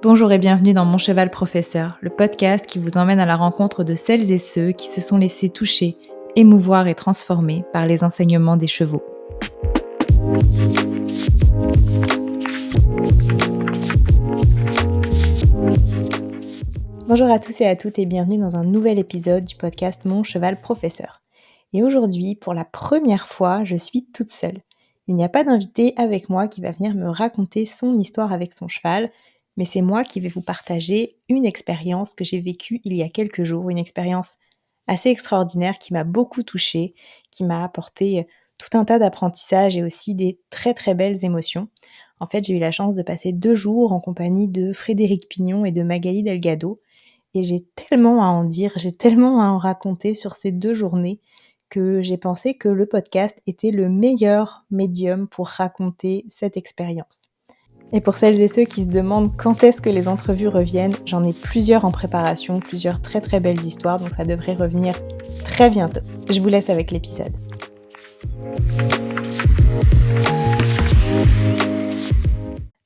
Bonjour et bienvenue dans Mon Cheval Professeur, le podcast qui vous emmène à la rencontre de celles et ceux qui se sont laissés toucher, émouvoir et transformer par les enseignements des chevaux. Bonjour à tous et à toutes et bienvenue dans un nouvel épisode du podcast Mon Cheval Professeur. Et aujourd'hui, pour la première fois, je suis toute seule. Il n'y a pas d'invité avec moi qui va venir me raconter son histoire avec son cheval, mais c'est moi qui vais vous partager une expérience que j'ai vécue il y a quelques jours, une expérience assez extraordinaire qui m'a beaucoup touchée, qui m'a apporté tout un tas d'apprentissages et aussi des très très belles émotions. En fait, j'ai eu la chance de passer 2 jours en compagnie de Frédéric Pignon et de Magali Delgado, et j'ai tellement à en dire, j'ai tellement à en raconter sur ces 2 journées que j'ai pensé que le podcast était le meilleur médium pour raconter cette expérience. Et pour celles et ceux qui se demandent quand est-ce que les entrevues reviennent, j'en ai plusieurs en préparation, plusieurs très très belles histoires, donc ça devrait revenir très bientôt. Je vous laisse avec l'épisode.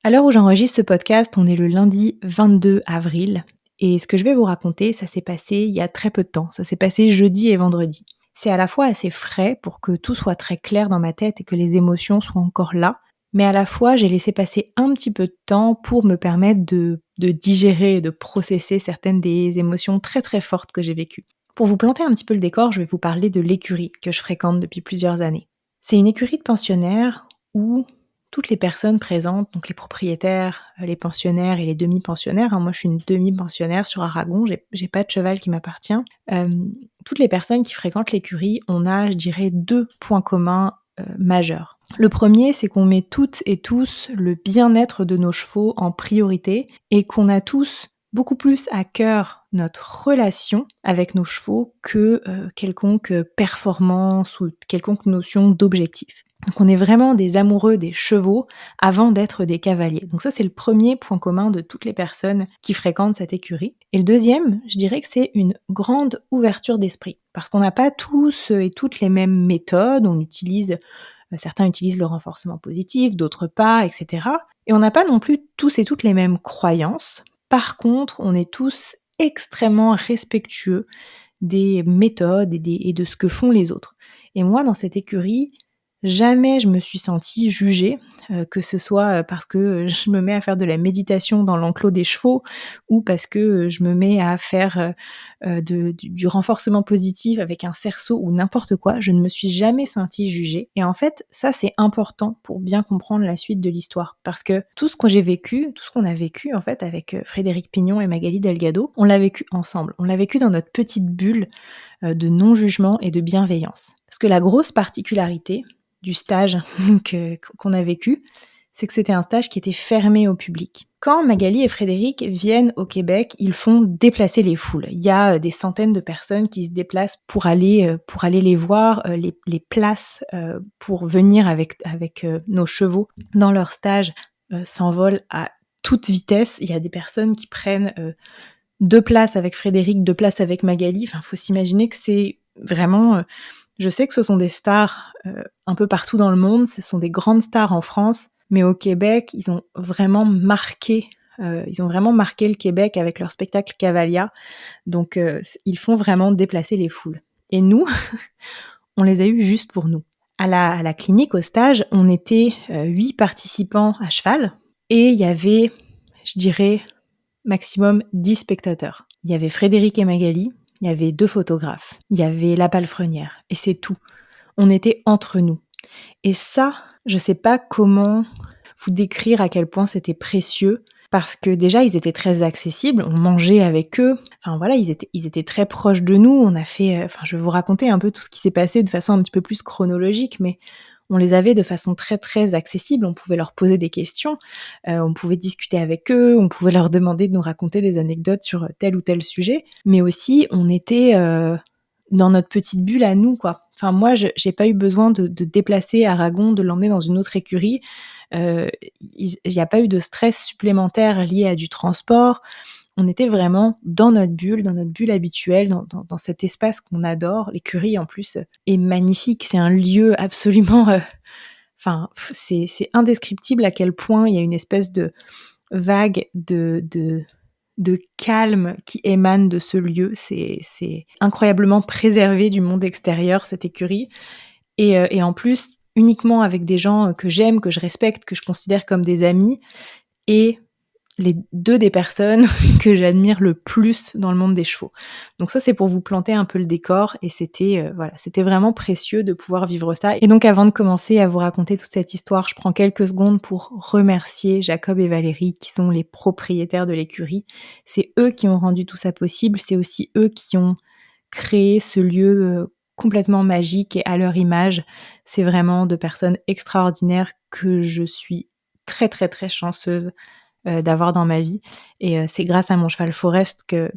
À l'heure où j'enregistre ce podcast, on est le lundi 22 avril. Et ce que je vais vous raconter, ça s'est passé il y a très peu de temps. Ça s'est passé jeudi et vendredi. C'est à la fois assez frais pour que tout soit très clair dans ma tête et que les émotions soient encore là, mais à la fois j'ai laissé passer un petit peu de temps pour me permettre de digérer et de processer certaines des émotions très très fortes que j'ai vécues. Pour vous planter un petit peu le décor, je vais vous parler de l'écurie que je fréquente depuis plusieurs années. C'est une écurie de pensionnaires où toutes les personnes présentes, donc les propriétaires, les pensionnaires et les demi-pensionnaires, moi je suis une demi-pensionnaire sur Aragon, j'ai pas de cheval qui m'appartient. Toutes les personnes qui fréquentent l'écurie, on a, je dirais, 2 points communs majeurs. Le premier, c'est qu'on met toutes et tous le bien-être de nos chevaux en priorité et qu'on a tous beaucoup plus à cœur notre relation avec nos chevaux que quelconque performance ou quelconque notion d'objectif. Donc on est vraiment des amoureux des chevaux avant d'être des cavaliers. Donc ça, c'est le premier point commun de toutes les personnes qui fréquentent cette écurie. Et le deuxième, je dirais que c'est une grande ouverture d'esprit. Parce qu'on n'a pas tous et toutes les mêmes méthodes, certains utilisent le renforcement positif, d'autres pas, etc. Et on n'a pas non plus tous et toutes les mêmes croyances. Par contre, on est tous extrêmement respectueux des méthodes et de ce que font les autres. Et moi, dans cette écurie, jamais je me suis sentie jugée, que ce soit parce que je me mets à faire de la méditation dans l'enclos des chevaux ou parce que je me mets à faire du renforcement positif avec un cerceau ou n'importe quoi. Je ne me suis jamais sentie jugée. Et en fait, ça, c'est important pour bien comprendre la suite de l'histoire. Parce que tout ce que j'ai vécu, tout ce qu'on a vécu en fait avec Frédéric Pignon et Magali Delgado, on l'a vécu ensemble. On l'a vécu dans notre petite bulle de non-jugement et de bienveillance. Parce que la grosse particularité du stage qu'on a vécu, c'est que c'était un stage qui était fermé au public. Quand Magali et Frédéric viennent au Québec, ils font déplacer les foules. Il y a des centaines de personnes qui se déplacent pour aller les voir, les places pour venir avec nos chevaux dans leur stage s'envolent à toute vitesse. Il y a des personnes qui prennent 2 places avec Frédéric, 2 places avec Magali. Enfin, faut s'imaginer que c'est vraiment... je sais que ce sont des stars un peu partout dans le monde, ce sont des grandes stars en France, mais au Québec, ils ont vraiment marqué le Québec avec leur spectacle Cavalia. Donc, ils font vraiment déplacer les foules. Et nous, on les a eus juste pour nous. À la clinique, au stage, on était 8 participants à cheval et il y avait, je dirais, maximum 10 spectateurs. Il y avait Frédéric et Magali, il y avait 2 photographes, il y avait la palefrenière, et c'est tout. On était entre nous. Et ça, je sais pas comment vous décrire à quel point c'était précieux, parce que déjà, ils étaient très accessibles, on mangeait avec eux, enfin voilà, ils étaient très proches de nous, on a fait, je vais vous raconter un peu tout ce qui s'est passé de façon un petit peu plus chronologique, mais on les avait de façon très très accessible, on pouvait leur poser des questions, on pouvait discuter avec eux, on pouvait leur demander de nous raconter des anecdotes sur tel ou tel sujet, mais aussi on était dans notre petite bulle à nous, quoi. Enfin moi, j'ai pas eu besoin de déplacer Aragon, de l'emmener dans une autre écurie, il n'y a pas eu de stress supplémentaire lié à du transport. On était vraiment dans notre bulle habituelle, dans cet espace qu'on adore. L'écurie, en plus, est magnifique. C'est un lieu absolument... c'est indescriptible à quel point il y a une espèce vague de calme qui émane de ce lieu. C'est incroyablement préservé du monde extérieur, cette écurie. Et en plus, uniquement avec des gens que j'aime, que je respecte, que je considère comme des amis, et les 2 des personnes que j'admire le plus dans le monde des chevaux. Donc ça, c'est pour vous planter un peu le décor, et c'était vraiment précieux de pouvoir vivre ça. Et donc avant de commencer à vous raconter toute cette histoire, je prends quelques secondes pour remercier Jacob et Valérie, qui sont les propriétaires de l'écurie. C'est eux qui ont rendu tout ça possible, c'est aussi eux qui ont créé ce lieu complètement magique et à leur image. C'est vraiment 2 personnes extraordinaires que je suis très, très, très chanceuse d'avoir dans ma vie. Et c'est grâce à mon cheval Forest que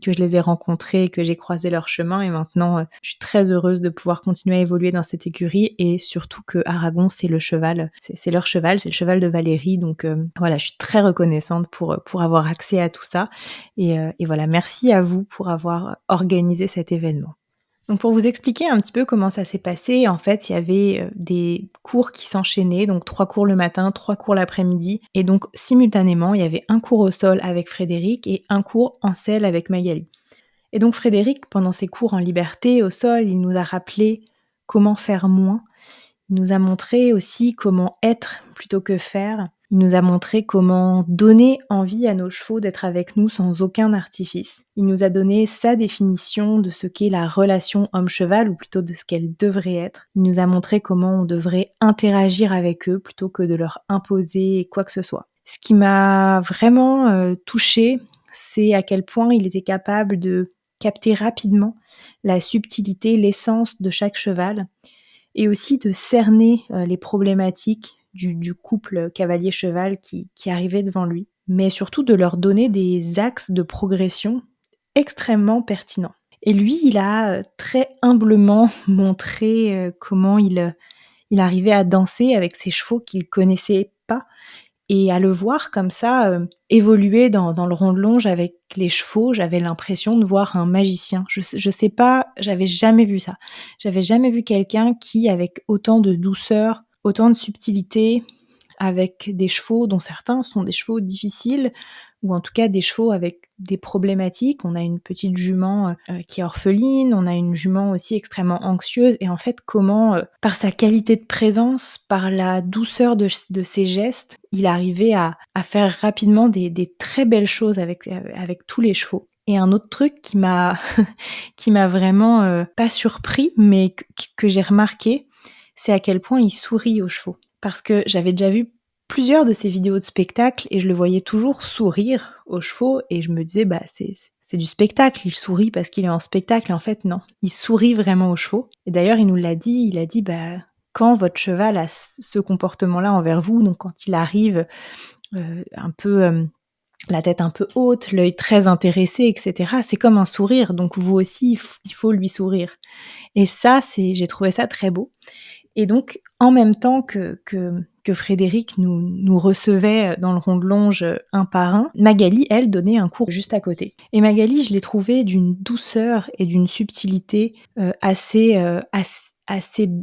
je les ai rencontrés, que j'ai croisé leur chemin. Et maintenant, je suis très heureuse de pouvoir continuer à évoluer dans cette écurie, et surtout que Aragon, c'est le cheval, c'est leur cheval, c'est le cheval de Valérie. Donc voilà, je suis très reconnaissante pour avoir accès à tout ça. Et voilà, merci à vous pour avoir organisé cet événement. Donc pour vous expliquer un petit peu comment ça s'est passé, en fait, il y avait des cours qui s'enchaînaient, donc 3 cours le matin, 3 cours l'après-midi, et donc simultanément, il y avait un cours au sol avec Frédéric et un cours en selle avec Magali. Et donc Frédéric, pendant ses cours en liberté au sol, il nous a rappelé comment faire moins. Il nous a montré aussi comment être plutôt que faire. Il nous a montré comment donner envie à nos chevaux d'être avec nous sans aucun artifice. Il nous a donné sa définition de ce qu'est la relation homme-cheval, ou plutôt de ce qu'elle devrait être. Il nous a montré comment on devrait interagir avec eux plutôt que de leur imposer quoi que ce soit. Ce qui m'a vraiment touchée, c'est à quel point il était capable de capter rapidement la subtilité, l'essence de chaque cheval, et aussi de cerner les problématiques du couple cavalier-cheval qui arrivait devant lui, mais surtout de leur donner des axes de progression extrêmement pertinents. Et lui, il a très humblement montré comment il arrivait à danser avec ses chevaux qu'il connaissait pas, et à le voir comme ça évoluer dans le rond de longe avec les chevaux, j'avais l'impression de voir un magicien. Je sais pas, j'avais jamais vu ça. J'avais jamais vu quelqu'un qui, avec autant de douceur, autant de subtilité, avec des chevaux dont certains sont des chevaux difficiles, ou en tout cas des chevaux avec des problématiques. On a une petite jument qui est orpheline, on a une jument aussi extrêmement anxieuse, et en fait comment, par sa qualité de présence, par la douceur de ses gestes, il arrivait à faire rapidement des très belles choses avec tous les chevaux. Et un autre truc qui m'a qui m'a vraiment pas surpris, mais que j'ai remarqué, c'est à quel point il sourit aux chevaux. Parce que j'avais déjà vu plusieurs de ses vidéos de spectacle et je le voyais toujours sourire aux chevaux, et je me disais, c'est du spectacle, il sourit parce qu'il est en spectacle. Et en fait, non, il sourit vraiment aux chevaux. Et d'ailleurs, il nous l'a dit, il a dit, quand votre cheval a ce comportement-là envers vous, donc quand il arrive un peu la tête un peu haute, l'œil très intéressé, etc., c'est comme un sourire, donc vous aussi, il faut lui sourire. Et ça, j'ai trouvé ça très beau. Et donc, en même temps que Frédéric nous recevait dans le rond de longe un par un, Magali, elle, donnait un cours juste à côté. Et Magali, je l'ai trouvée d'une douceur et d'une subtilité assez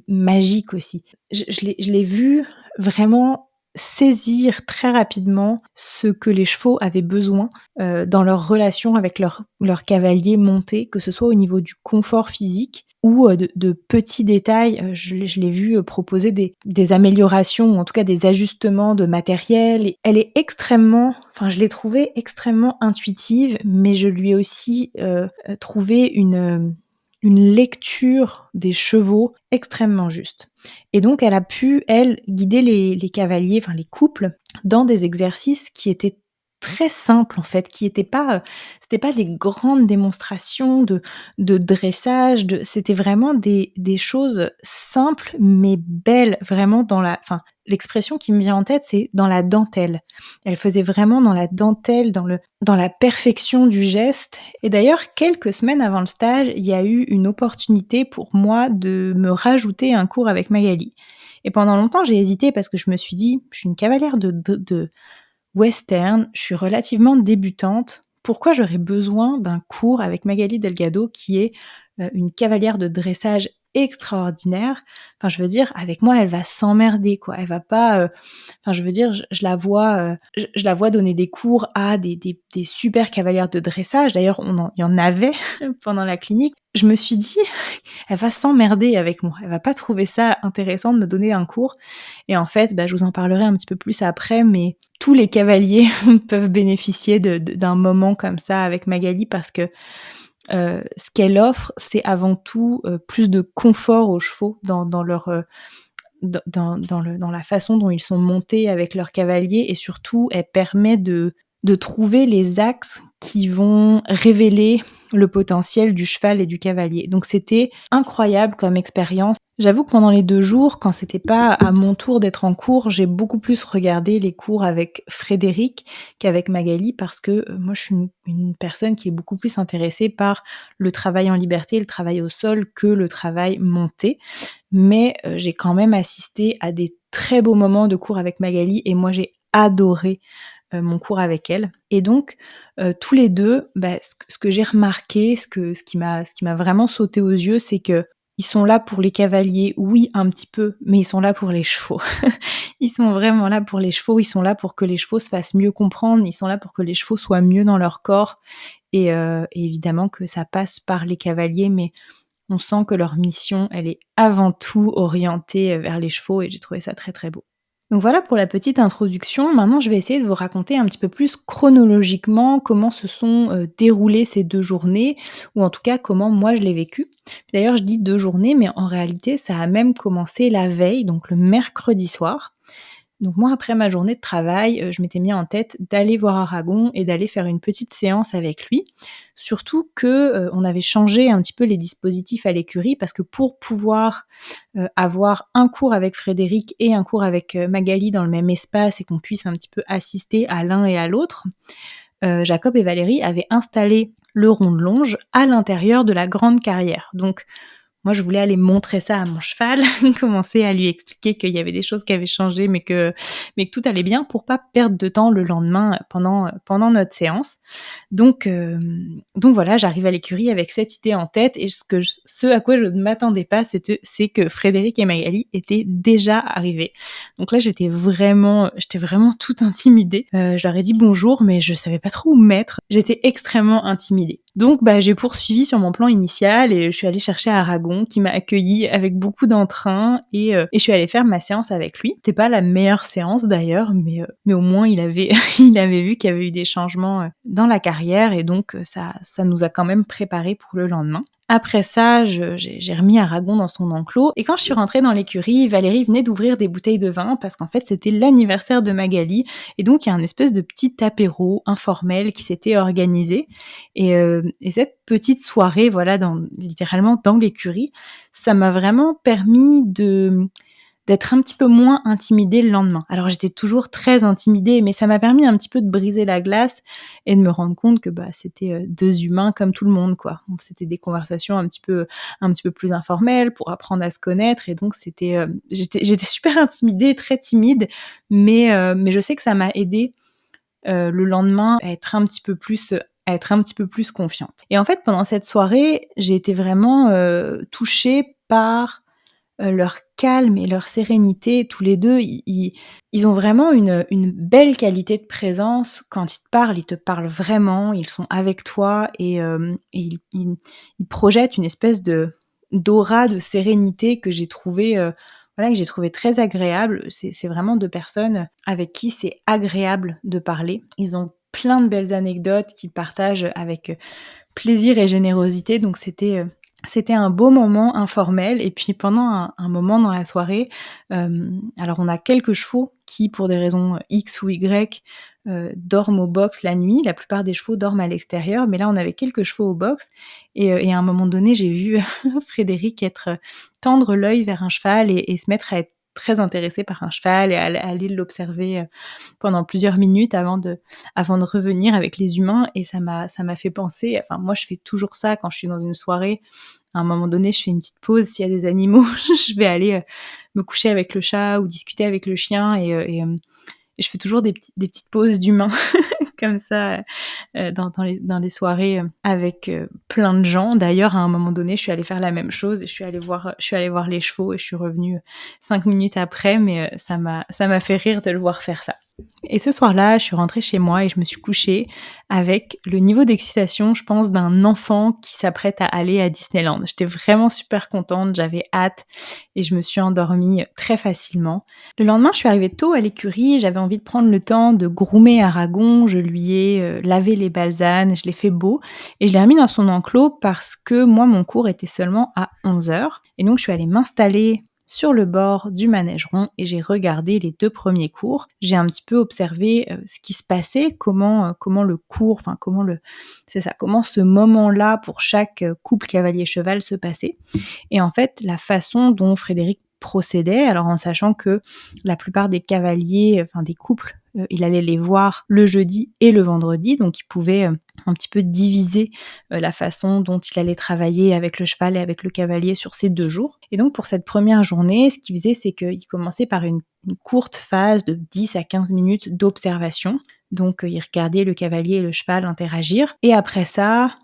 magique aussi. Je l'ai vue vraiment saisir très rapidement ce que les chevaux avaient besoin dans leur relation avec leur cavalier monté, que ce soit au niveau du confort physique ou de petits détails. Je l'ai vu proposer des améliorations, ou en tout cas des ajustements de matériel. Et elle est je l'ai trouvée extrêmement intuitive, mais je lui ai aussi trouvé une lecture des chevaux extrêmement juste. Et donc elle a pu, elle, guider les cavaliers, enfin les couples, dans des exercices qui étaient très simples en fait, qui étaient pas, c'était pas des grandes démonstrations de dressage, c'était vraiment des choses simples mais belles, vraiment l'expression qui me vient en tête, c'est dans la dentelle. Elle faisait vraiment dans la dentelle, dans la perfection du geste. Et d'ailleurs, quelques semaines avant le stage, il y a eu une opportunité pour moi de me rajouter un cours avec Magali. Et pendant longtemps, j'ai hésité parce que je me suis dit, je suis une cavalière de western, je suis relativement débutante. Pourquoi j'aurais besoin d'un cours avec Magali Delgado, qui est une cavalière de dressage extraordinaire. Enfin, je veux dire, avec moi, elle va s'emmerder, quoi. Elle va pas, enfin, je veux dire, je la vois donner des cours à des super cavalières de dressage. D'ailleurs, il y en avait pendant la clinique. Je me suis dit: «Elle va s'emmerder avec moi. Elle va pas trouver ça intéressant de me donner un cours». Et en fait, je vous en parlerai un petit peu plus après, mais tous les cavaliers peuvent bénéficier d'un moment comme ça avec Magali parce que ce qu'elle offre, c'est avant tout, plus de confort aux chevaux dans leur, dans la façon dont ils sont montés avec leurs cavaliers, et surtout, elle permet de trouver les axes qui vont révéler le potentiel du cheval et du cavalier. Donc c'était incroyable comme expérience. J'avoue que pendant les 2 jours, quand c'était pas à mon tour d'être en cours, j'ai beaucoup plus regardé les cours avec Frédéric qu'avec Magali parce que, moi je suis une personne qui est beaucoup plus intéressée par le travail en liberté, le travail au sol que le travail monté. Mais j'ai quand même assisté à des très beaux moments de cours avec Magali et moi j'ai adoré mon cours avec elle. Et donc tous les 2, ce que j'ai remarqué, ce qui m'a vraiment sauté aux yeux, c'est qu'ils sont là pour les cavaliers, oui un petit peu, mais ils sont là pour les chevaux. Ils sont vraiment là pour les chevaux, ils sont là pour que les chevaux se fassent mieux comprendre, ils sont là pour que les chevaux soient mieux dans leur corps et évidemment que ça passe par les cavaliers, mais on sent que leur mission, elle est avant tout orientée vers les chevaux et j'ai trouvé ça très, très beau. Donc voilà pour la petite introduction. Maintenant, je vais essayer de vous raconter un petit peu plus chronologiquement comment se sont, déroulées ces 2 journées ou en tout cas comment moi je l'ai vécu. D'ailleurs, je dis 2 journées, mais en réalité, ça a même commencé la veille, donc le mercredi soir. Donc moi, après ma journée de travail, je m'étais mis en tête d'aller voir Aragon et d'aller faire une petite séance avec lui. Surtout que, on avait changé un petit peu les dispositifs à l'écurie parce que pour pouvoir, avoir un cours avec Frédéric et un cours avec, Magali dans le même espace et qu'on puisse un petit peu assister à l'un et à l'autre, Jacob et Valérie avaient installé le rond de longe à l'intérieur de la grande carrière. Donc moi, je voulais aller montrer ça à mon cheval, commencer à lui expliquer qu'il y avait des choses qui avaient changé, mais que tout allait bien pour pas perdre de temps le lendemain pendant notre séance. Donc voilà, j'arrive à l'écurie avec cette idée en tête et ce à quoi je ne m'attendais pas, c'est que Frédéric et Magali étaient déjà arrivés. Donc là, j'étais vraiment toute intimidée. Je leur ai dit bonjour, mais je savais pas trop où me mettre. J'étais extrêmement intimidée. Donc j'ai poursuivi sur mon plan initial et je suis allée chercher Aragon qui m'a accueillie avec beaucoup d'entrain et je suis allée faire ma séance avec lui. C'était pas la meilleure séance d'ailleurs, mais au moins il avait il avait vu qu'il y avait eu des changements dans la carrière et donc ça nous a quand même préparés pour le lendemain. Après ça, j'ai remis Aragon dans son enclos et quand je suis rentrée dans l'écurie, Valérie venait d'ouvrir des bouteilles de vin parce qu'en fait c'était l'anniversaire de Magali et donc il y a un espèce de petit apéro informel qui s'était organisé et cette petite soirée, voilà, littéralement dans l'écurie, ça m'a vraiment permis d'être un petit peu moins intimidée le lendemain. Alors j'étais toujours très intimidée, mais ça m'a permis un petit peu de briser la glace et de me rendre compte que c'était 2 humains comme tout le monde, quoi. Donc c'était des conversations un petit peu plus informelles pour apprendre à se connaître et donc j'étais super intimidée, très timide, mais je sais que ça m'a aidée le lendemain à être un petit peu plus confiante. Et en fait, pendant cette soirée, j'ai été vraiment touchée par leur calme et leur sérénité. Tous les deux, ils ont vraiment une belle qualité de présence. Quand ils te parlent vraiment, ils sont avec toi et ils projettent une espèce d'aura de sérénité que j'ai trouvé voilà, que j'ai trouvé très agréable. C'est vraiment 2 personnes avec qui c'est agréable de parler. Ils ont plein de belles anecdotes qu'ils partagent avec plaisir et générosité, donc c'était un beau moment informel. Et puis pendant un moment dans la soirée, alors on a quelques chevaux qui, pour des raisons X ou Y, dorment au box la nuit. La plupart des chevaux dorment à l'extérieur, mais là on avait quelques chevaux au box et à un moment donné, j'ai vu Frédéric tendre l'œil vers un cheval et se mettre à être très intéressé par un cheval et à aller l'observer pendant plusieurs minutes avant de revenir avec les humains. Et ça m'a fait penser, enfin moi je fais toujours ça quand je suis dans une soirée. À un moment donné, je fais une petite pause. S'il y a des animaux, je vais aller me coucher avec le chat ou discuter avec le chien Et je fais toujours des petites pauses d'humain comme ça dans les soirées avec plein de gens. D'ailleurs, à un moment donné, je suis allée faire la même chose. Je suis allée voir les chevaux et je suis revenue 5 minutes après, mais ça m'a fait rire de le voir faire ça. Et ce soir-là, je suis rentrée chez moi et je me suis couchée avec le niveau d'excitation, je pense, d'un enfant qui s'apprête à aller à Disneyland. J'étais vraiment super contente, j'avais hâte et je me suis endormie très facilement. Le lendemain, je suis arrivée tôt à l'écurie, j'avais envie de prendre le temps de groomer Aragon, je lui ai lavé les balsanes, je l'ai fait beau et je l'ai remis dans son enclos parce que moi, mon cours était seulement à 11h. Et donc, je suis allée m'installer sur le bord du manège rond et j'ai regardé les 2 premiers cours. J'ai un petit peu observé ce qui se passait, comment le cours, enfin comment ce moment-là pour chaque couple cavalier-cheval se passait. Et en fait, la façon dont Frédéric procédait, alors en sachant que la plupart des cavaliers, enfin des couples, il allait les voir le jeudi et le vendredi, donc il pouvait un petit peu diviser la façon dont il allait travailler avec le cheval et avec le cavalier sur ces 2 jours. Et donc pour cette première journée, ce qu'il faisait, c'est qu'il commençait par une courte phase de 10 à 15 minutes d'observation. Donc il regardait le cavalier et le cheval interagir. Et après ça,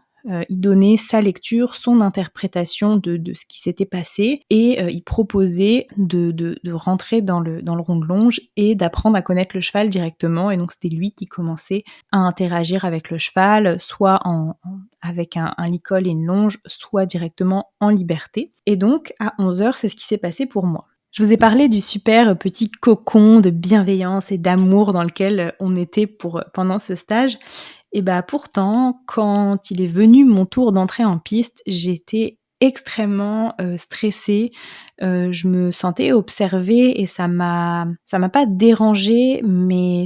il donnait sa lecture, son interprétation de ce qui s'était passé et il proposait de rentrer dans le rond de longe et d'apprendre à connaître le cheval directement. Et donc c'était lui qui commençait à interagir avec le cheval, soit avec un licol et une longe, soit directement en liberté. Et donc à 11h, c'est ce qui s'est passé pour moi. Je vous ai parlé du super petit cocon de bienveillance et d'amour dans lequel on était pendant ce stage. Et bah pourtant, quand il est venu mon tour d'entrée en piste, j'étais extrêmement stressée. Je me sentais observée et ça m'a pas dérangée, mais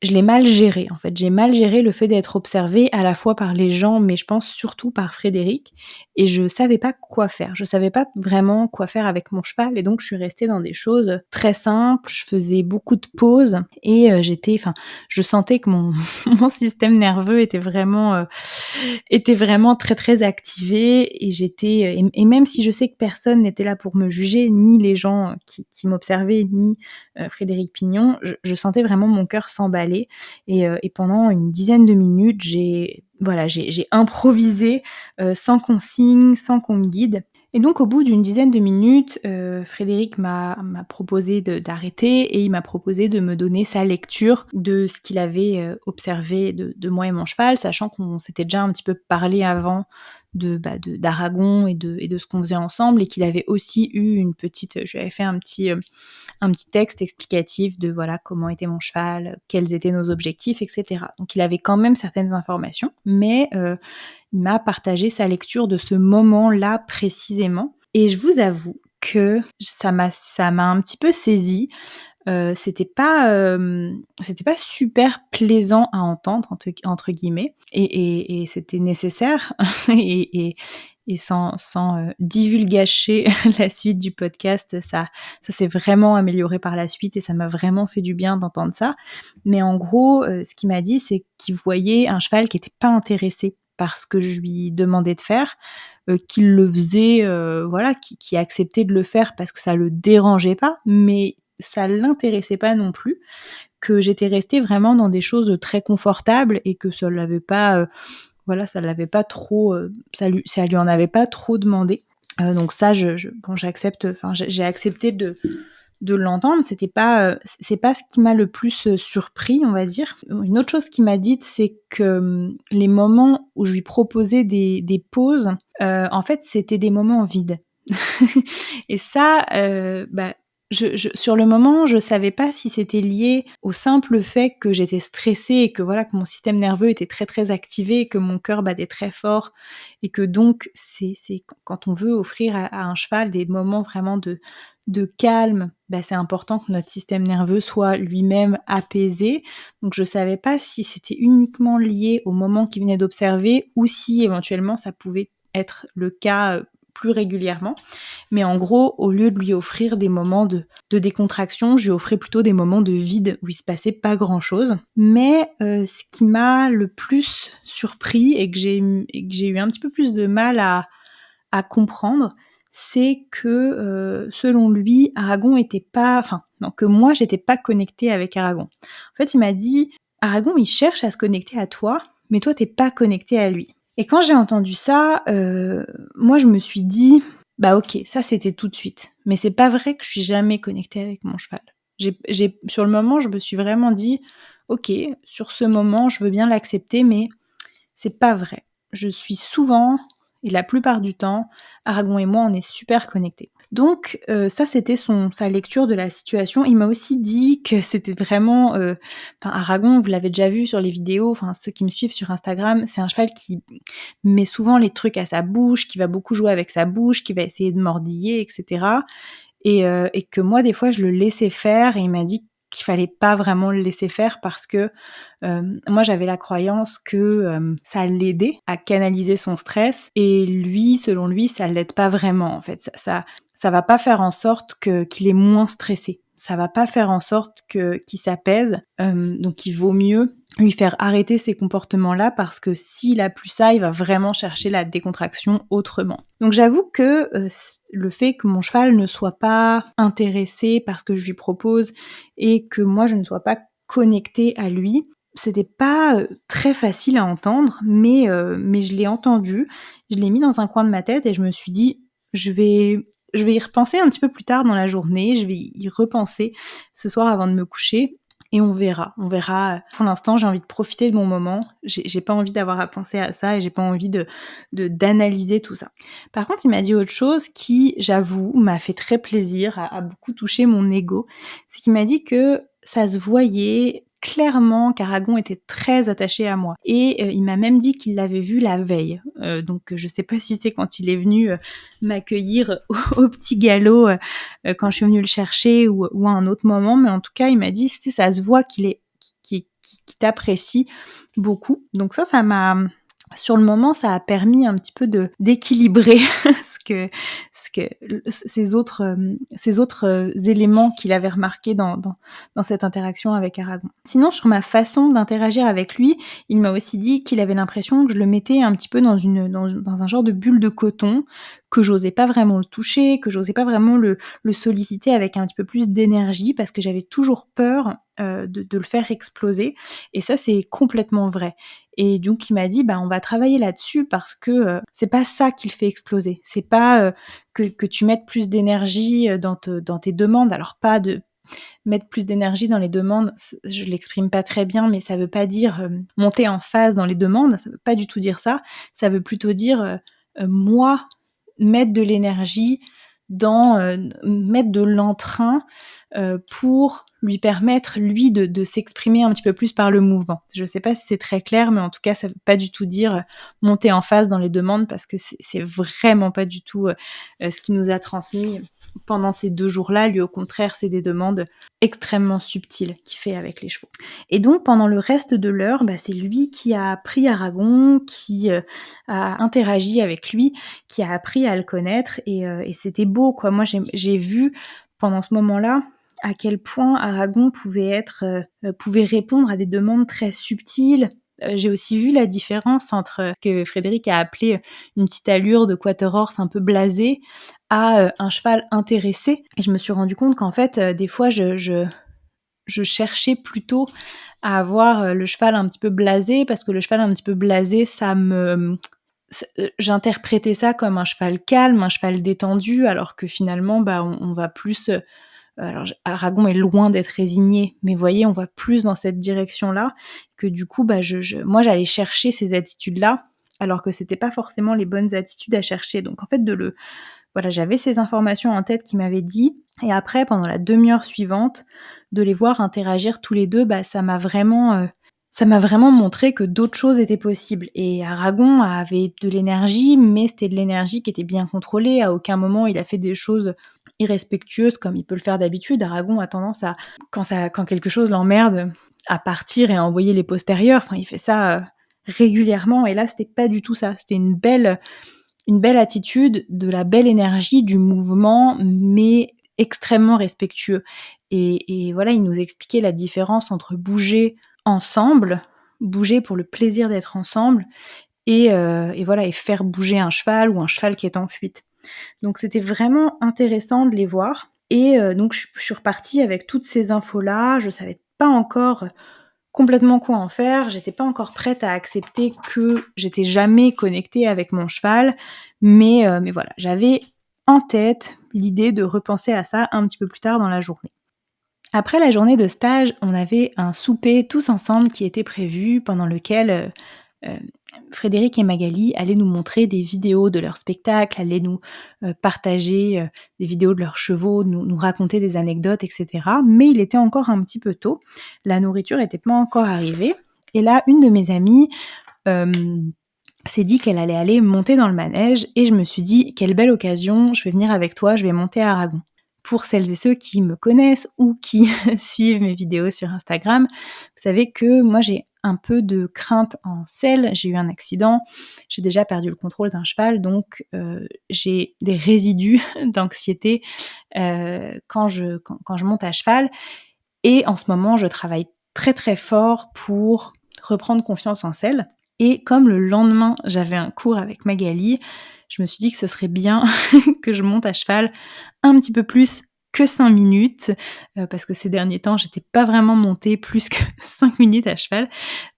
je l'ai mal géré en fait. J'ai mal géré le fait d'être observée à la fois par les gens, mais je pense surtout par Frédéric. Et je savais pas quoi faire. Je savais pas vraiment quoi faire avec mon cheval. Et donc je suis restée dans des choses très simples. Je faisais beaucoup de pauses et je sentais que mon système nerveux était vraiment très très activé. Et même si je sais que personne n'était là pour me juger, ni les gens qui m'observaient, ni Frédéric Pignon, je sentais vraiment mon cœur s'emballer. Et pendant une dizaine de minutes, j'ai improvisé sans consigne, sans qu'on me guide. Et donc au bout d'une dizaine de minutes, Frédéric m'a proposé d'arrêter et il m'a proposé de me donner sa lecture de ce qu'il avait observé de moi et mon cheval, sachant qu'on s'était déjà un petit peu parlé avant d'Aragon et de ce qu'on faisait ensemble et qu'il avait aussi eu je lui avais fait un petit texte explicatif de voilà comment était mon cheval, quels étaient nos objectifs, etc. Donc il avait quand même certaines informations, mais il m'a partagé sa lecture de ce moment-là précisément. Et je vous avoue que ça m'a un petit peu saisie. C'était pas super plaisant à entendre entre guillemets et c'était nécessaire et sans divulgacher la suite du podcast, ça s'est vraiment amélioré par la suite et ça m'a vraiment fait du bien d'entendre ça. Mais en gros, ce qu'il m'a dit, c'est qu'il voyait un cheval qui était pas intéressé par ce que je lui demandais de faire, qu'il le faisait, qui acceptait de le faire parce que ça le dérangeait pas, mais ça l'intéressait pas non plus, que j'étais restée vraiment dans des choses très confortables et que ça l'avait pas, ça l'avait pas trop, ça lui en avait pas trop demandé. Donc ça, j'accepte, enfin j'ai accepté de l'entendre. C'est pas ce qui m'a le plus surpris, on va dire. Une autre chose qu'il m'a dite, c'est que les moments où je lui proposais des pauses, en fait, c'était des moments vides. Et ça, sur le moment, je savais pas si c'était lié au simple fait que j'étais stressée et que voilà, que mon système nerveux était très très activé, que mon cœur battait très fort et que donc c'est quand on veut offrir à un cheval des moments vraiment de calme, c'est important que notre système nerveux soit lui-même apaisé. Donc je savais pas si c'était uniquement lié au moment qu'il venait d'observer ou si éventuellement ça pouvait être le cas plus régulièrement. Mais en gros, au lieu de lui offrir des moments de décontraction, je lui offrais plutôt des moments de vide où il se passait pas grand-chose. Mais ce qui m'a le plus surpris et que j'ai eu un petit peu plus de mal à comprendre, c'est que, selon lui, Aragon était pas enfin, non, que moi, j'étais pas connectée avec Aragon. En fait, il m'a dit: «Aragon, il cherche à se connecter à toi, mais toi, tu es pas connectée à lui». Et quand j'ai entendu ça, moi, je me suis dit: «Bah, OK, ça, c'était tout de suite, mais c'est pas vrai que je suis jamais connectée avec mon cheval». Sur le moment, je me suis vraiment dit: «OK, sur ce moment, je veux bien l'accepter, mais c'est pas vrai. Je suis souvent et la plupart du temps, Aragon et moi, on est super connectés». Donc ça, c'était sa lecture de la situation. Il m'a aussi dit que c'était vraiment, enfin Aragon, vous l'avez déjà vu sur les vidéos, enfin ceux qui me suivent sur Instagram, c'est un cheval qui met souvent les trucs à sa bouche, qui va beaucoup jouer avec sa bouche, qui va essayer de mordiller et cetera. Et que moi, des fois, je le laissais faire et il m'a dit qu'il fallait pas vraiment le laisser faire parce que, moi, j'avais la croyance que, ça l'aidait à canaliser son stress et lui, selon lui, ça l'aide pas vraiment, en fait. Ça va pas faire en sorte qu'il est moins stressé. Ça va pas faire en sorte qu'il s'apaise, donc il vaut mieux lui faire arrêter ces comportements-là parce que s'il a plus ça, il va vraiment chercher la décontraction autrement. Donc j'avoue que, le fait que mon cheval ne soit pas intéressé par ce que je lui propose et que moi je ne sois pas connectée à lui, c'était pas, très facile à entendre, mais je l'ai entendu, je l'ai mis dans un coin de ma tête et je me suis dit: «Je vais y repenser un petit peu plus tard dans la journée, je vais y repenser ce soir avant de me coucher et on verra. On verra, pour l'instant, j'ai envie de profiter de mon moment. J'ai pas envie d'avoir à penser à ça et j'ai pas envie d'analyser tout ça». Par contre, il m'a dit autre chose qui, j'avoue, m'a fait très plaisir, a beaucoup touché mon ego. C'est qu'il m'a dit que ça se voyait clairement qu'Aragon était très attaché à moi et il m'a même dit qu'il l'avait vu la veille. Donc je sais pas si c'est quand il est venu, m'accueillir au petit galop, quand je suis venue le chercher ou à un autre moment, mais en tout cas, il m'a dit: «Tu sais, ça se voit qu'il t'apprécie beaucoup». Donc ça m'a sur le moment, ça a permis un petit peu d'équilibrer ces autres, éléments qu'il avait remarqués dans cette interaction avec Aragon. Sinon, sur ma façon d'interagir avec lui, il m'a aussi dit qu'il avait l'impression que je le mettais un petit peu dans un genre de bulle de coton, que j'osais pas vraiment le toucher, que j'osais pas vraiment le solliciter avec un petit peu plus d'énergie parce que j'avais toujours peur, de le faire exploser et ça, c'est complètement vrai. Et donc il m'a dit: «Bah, on va travailler là-dessus parce que, c'est pas ça qui le fait exploser. C'est pas, que tu mettes plus d'énergie, dans tes demandes». Alors pas de mettre plus d'énergie dans les demandes, je l'exprime pas très bien, mais ça veut pas dire, monter en phase dans les demandes, ça veut pas du tout dire ça. Ça veut plutôt dire, moi, mettre de l'énergie dans, mettre de l'entrain, pour lui permettre, lui, de s'exprimer un petit peu plus par le mouvement. Je sais pas si c'est très clair, mais en tout cas, ça veut pas du tout dire, monter en phase dans les demandes parce que c'est vraiment pas du tout, ce qu'il nous a transmis pendant ces 2 jours-là. Lui, au contraire, c'est des demandes extrêmement subtiles qu'il fait avec les chevaux. Et donc pendant le reste de l'heure, bah, c'est lui qui a pris Aragon, qui, a interagi avec lui, qui a appris à le connaître et c'était beau, quoi. Moi, j'ai vu pendant ce moment-là à quel point Aragon pouvait répondre à des demandes très subtiles. J'ai aussi vu la différence entre, ce que Frédéric a appelé, une petite allure de quarter horse un peu blasé à, un cheval intéressé et je me suis rendu compte qu'en fait, des fois je cherchais plutôt à avoir, le cheval un petit peu blasé parce que le cheval un petit peu blasé, j'interprétais ça comme un cheval calme, un cheval détendu alors que finalement, bah, on va plus, alors Aragon est loin d'être résigné, mais vous voyez, on va plus dans cette direction-là que du coup, bah, moi j'allais chercher ces attitudes-là alors que c'était pas forcément les bonnes attitudes à chercher. Donc en fait voilà, j'avais ces informations en tête qu'il m'avait dit et après pendant la demi-heure suivante, de les voir interagir tous les 2, bah, ça m'a vraiment montré que d'autres choses étaient possibles et Aragon avait de l'énergie, mais c'était de l'énergie qui était bien contrôlée. À aucun moment il a fait des choses irrespectueuses comme il peut le faire d'habitude. Aragon a tendance à quand quelque chose l'emmerde, à partir et à envoyer les postérieurs. Enfin, il fait ça, régulièrement et là, c'était pas du tout ça. C'était une belle attitude, de la belle énergie, du mouvement, mais extrêmement respectueux. Et voilà, il nous expliquait la différence entre bouger ensemble, bouger pour le plaisir d'être ensemble, et voilà, et faire bouger un cheval ou un cheval qui est en fuite. Donc c'était vraiment intéressant de les voir et donc je suis repartie avec toutes ces infos-là. Je savais pas encore complètement quoi en faire. J'étais pas encore prête à accepter que j'étais jamais connectée avec mon cheval, mais voilà, j'avais en tête l'idée de repenser à ça un petit peu plus tard dans la journée. Après la journée de stage, on avait un souper tous ensemble qui était prévu pendant lequel, heu, Frédéric et Magali allaient nous montrer des vidéos de leur spectacle, allaient nous, partager, des vidéos de leurs chevaux, nous raconter des anecdotes et cetera. Mais il était encore un petit peu tôt, la nourriture était pas encore arrivée et là, une de mes amies, hem, s'est dit qu'elle allait aller monter dans le manège et je me suis dit: «Quelle belle occasion, je vais venir avec toi, je vais monter à Aragon». Pour celles et ceux qui me connaissent ou qui suivent mes vidéos sur Instagram, vous savez que moi j'ai un peu de crainte en selle, j'ai eu un accident, j'ai déjà perdu le contrôle d'un cheval, donc j'ai des résidus d'anxiété quand je monte à cheval et en ce moment je travaille très très fort pour reprendre confiance en selle. Et comme le lendemain j'avais un cours avec Magali, je me suis dit que ce serait bien que je monte à cheval un petit peu plus que 5 minutes, parce que ces derniers temps, j'étais pas vraiment montée plus que 5 minutes à cheval.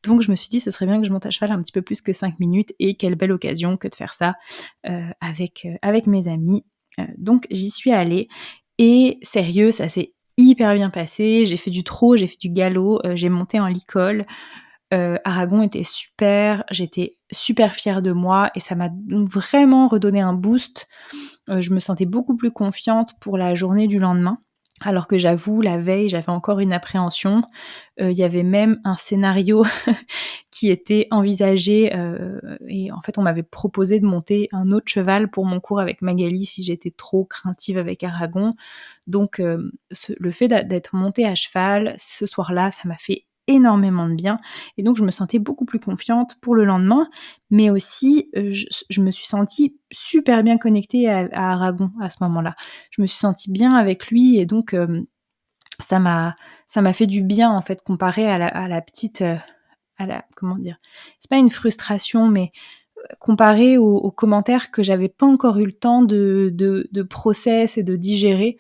Donc je me suis dit: «Ce serait bien que je monte à cheval un petit peu plus que 5 minutes» et quelle belle occasion que de faire ça, avec mes amis. Donc j'y suis allée et sérieux, ça s'est hyper bien passé. J'ai fait du trot, j'ai fait du galop, j'ai monté en licol. Aragon était super, j'étais super fière de moi et ça m'a vraiment redonné un boost. Je me sentais beaucoup plus confiante pour la journée du lendemain. Alors que j'avoue, la veille, j'avais encore une appréhension. Il y avait même un scénario qui était envisagé, et en fait, on m'avait proposé de monter un autre cheval pour mon cours avec Magali si j'étais trop craintive avec Aragon. Donc le fait d'être montée à cheval, ce soir-là, ça m'a fait énormément de bien et donc je me sentais beaucoup plus confiante pour le lendemain, mais aussi, je me suis sentie super bien connectée à Aragon à ce moment-là. Je me suis sentie bien avec lui et donc ça m'a ça m'a fait du bien, en fait, comparé à la petite, à la comment dire? C'est pas une frustration, mais comparé aux commentaires que j'avais pas encore eu le temps de process et de digérer,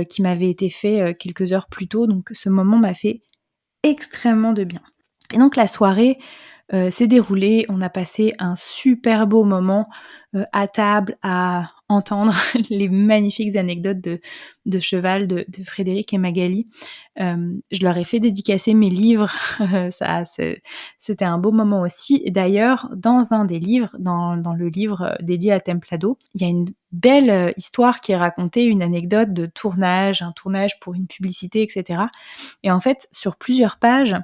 qui m'avaient été faits, quelques heures plus tôt. Donc ce moment m'a fait extrêmement de bien. Et donc la soirée, s'est déroulée. On a passé un super beau moment, à table à entendre les magnifiques anecdotes de cheval de Frédéric et Magali. Je leur ai fait dédicacer mes livres, c'était un beau moment aussi. Et d'ailleurs, dans un des livres, dans le livre, dédié à Templado, il y a une belle, histoire qui est racontée, une anecdote de tournage, un tournage pour une publicité et cetera. Et en fait, sur plusieurs pages,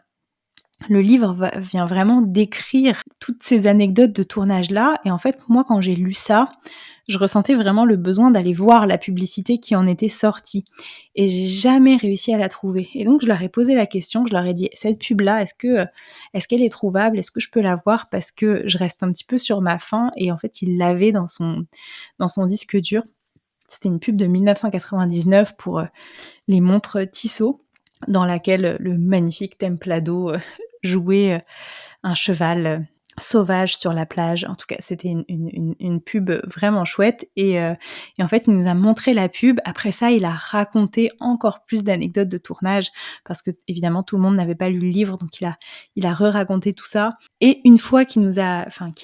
le livre vient vraiment décrire toutes ces anecdotes de tournage-là et en fait, moi, quand j'ai lu ça, je ressentais vraiment le besoin d'aller voir la publicité qui en était sortie et j'ai jamais réussi à la trouver et donc je leur ai posé la question, je leur ai dit: «Cette pub-là, est-ce qu'elle est trouvable? Est-ce que je peux la voir? Parce que je reste un petit peu sur ma faim» et en fait, il l'avait dans son disque dur. C'était une pub de 1999 pour, les montres Tissot dans laquelle, le magnifique Templado, jouait, un cheval, sauvage sur la plage. En tout cas, c'était une pub, vraiment chouette et en fait, il nous a montré la pub. Après ça, il a raconté encore plus d'anecdotes de tournage parce qu'évidemment tout le monde n'avait pas lu le livre, donc il a re-raconté tout ça et une fois qu'il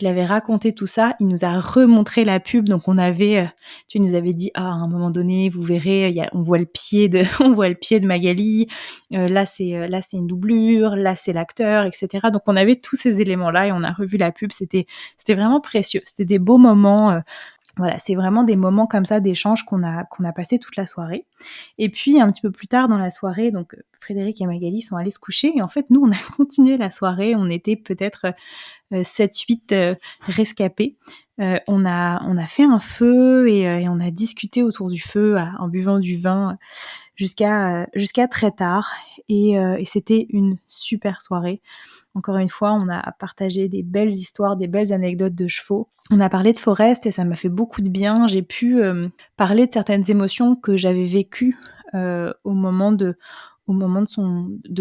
avait raconté tout ça, il nous a remontré la pub. Donc on avait, tu nous avais dit: «Ah, à un moment donné, vous verrez, on voit le pied de on voit le pied de Magali, là c'est une doublure, là c'est l'acteur» et cetera. Donc on avait tous ces éléments-là et on a revu la pub, c'était vraiment précieux. C'était des beaux moments, voilà, c'est vraiment des moments comme ça d'échange qu'on a passé toute la soirée. Et puis un petit peu plus tard dans la soirée, donc Frédéric et Magali sont allés se coucher et en fait nous on a continué la soirée, on était peut-être, 7-8, rescapés. On a fait un feu et on a discuté autour du feu en buvant du vin jusqu'à très tard et c'était une super soirée. Encore une fois, on a partagé des belles histoires, des belles anecdotes de chevaux. On a parlé de Forest et ça m'a fait beaucoup de bien. J'ai pu, parler de certaines émotions que j'avais vécues, au moment de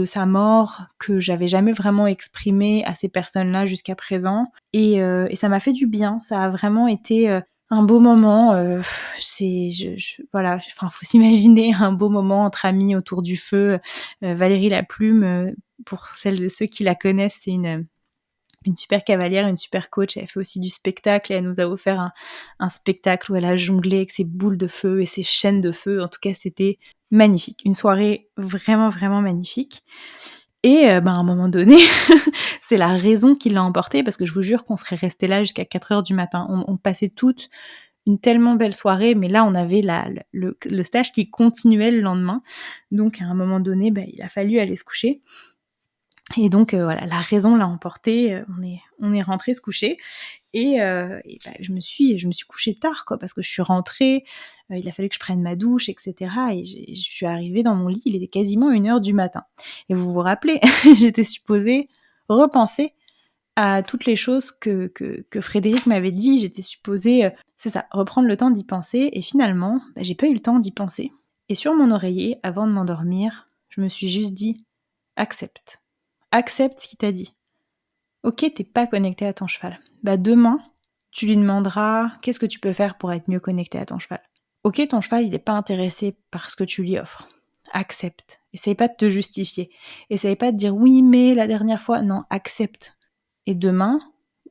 sa mort, que j'avais jamais vraiment exprimé à ces personnes-là jusqu'à présent et ça m'a fait du bien. Ça a vraiment été, un beau moment, c'est voilà, enfin, faut s'imaginer un beau moment entre amis autour du feu. Valérie Laplume, pour celles et ceux qui la connaissent, c'est une super cavalière, une super coach. Elle fait aussi du spectacle et elle nous a offert un spectacle où elle a jonglé avec ses boules de feu et ses chaînes de feu. En tout cas, c'était magnifique. Une soirée vraiment, vraiment magnifique. Et à un moment donné, c'est la raison qui l'a emporté parce que je vous jure qu'on serait resté là jusqu'à 4 heures du matin. On passait toute une tellement belle soirée, mais là, on avait le stage qui continuait le lendemain. Donc, à un moment donné, il a fallu aller se coucher. Et donc, voilà, la raison l'a emporté. On est rentré se coucher. Je me suis couchée tard, quoi, parce que je suis rentrée, il a fallu que je prenne ma douche, etc. Et je suis arrivée dans mon lit, il était quasiment 1 heure du matin. Et vous vous rappelez, j'étais supposée repenser à toutes les choses que Frédéric m'avait dit. J'étais supposée, c'est ça, reprendre le temps d'y penser. Et finalement, j'ai pas eu le temps d'y penser. Et sur mon oreiller, avant de m'endormir, je me suis juste dit « Accepte. Accepte ce qu'il t'a dit. Ok, t'es pas connecté à ton cheval. Demain, tu lui demanderas qu'est-ce que tu peux faire pour être mieux connecté à ton cheval. Ok, ton cheval, il est pas intéressé par ce que tu lui offres. Accepte. Essaye pas de te justifier. Essaye pas de dire oui, mais la dernière fois. Non, accepte. Et demain,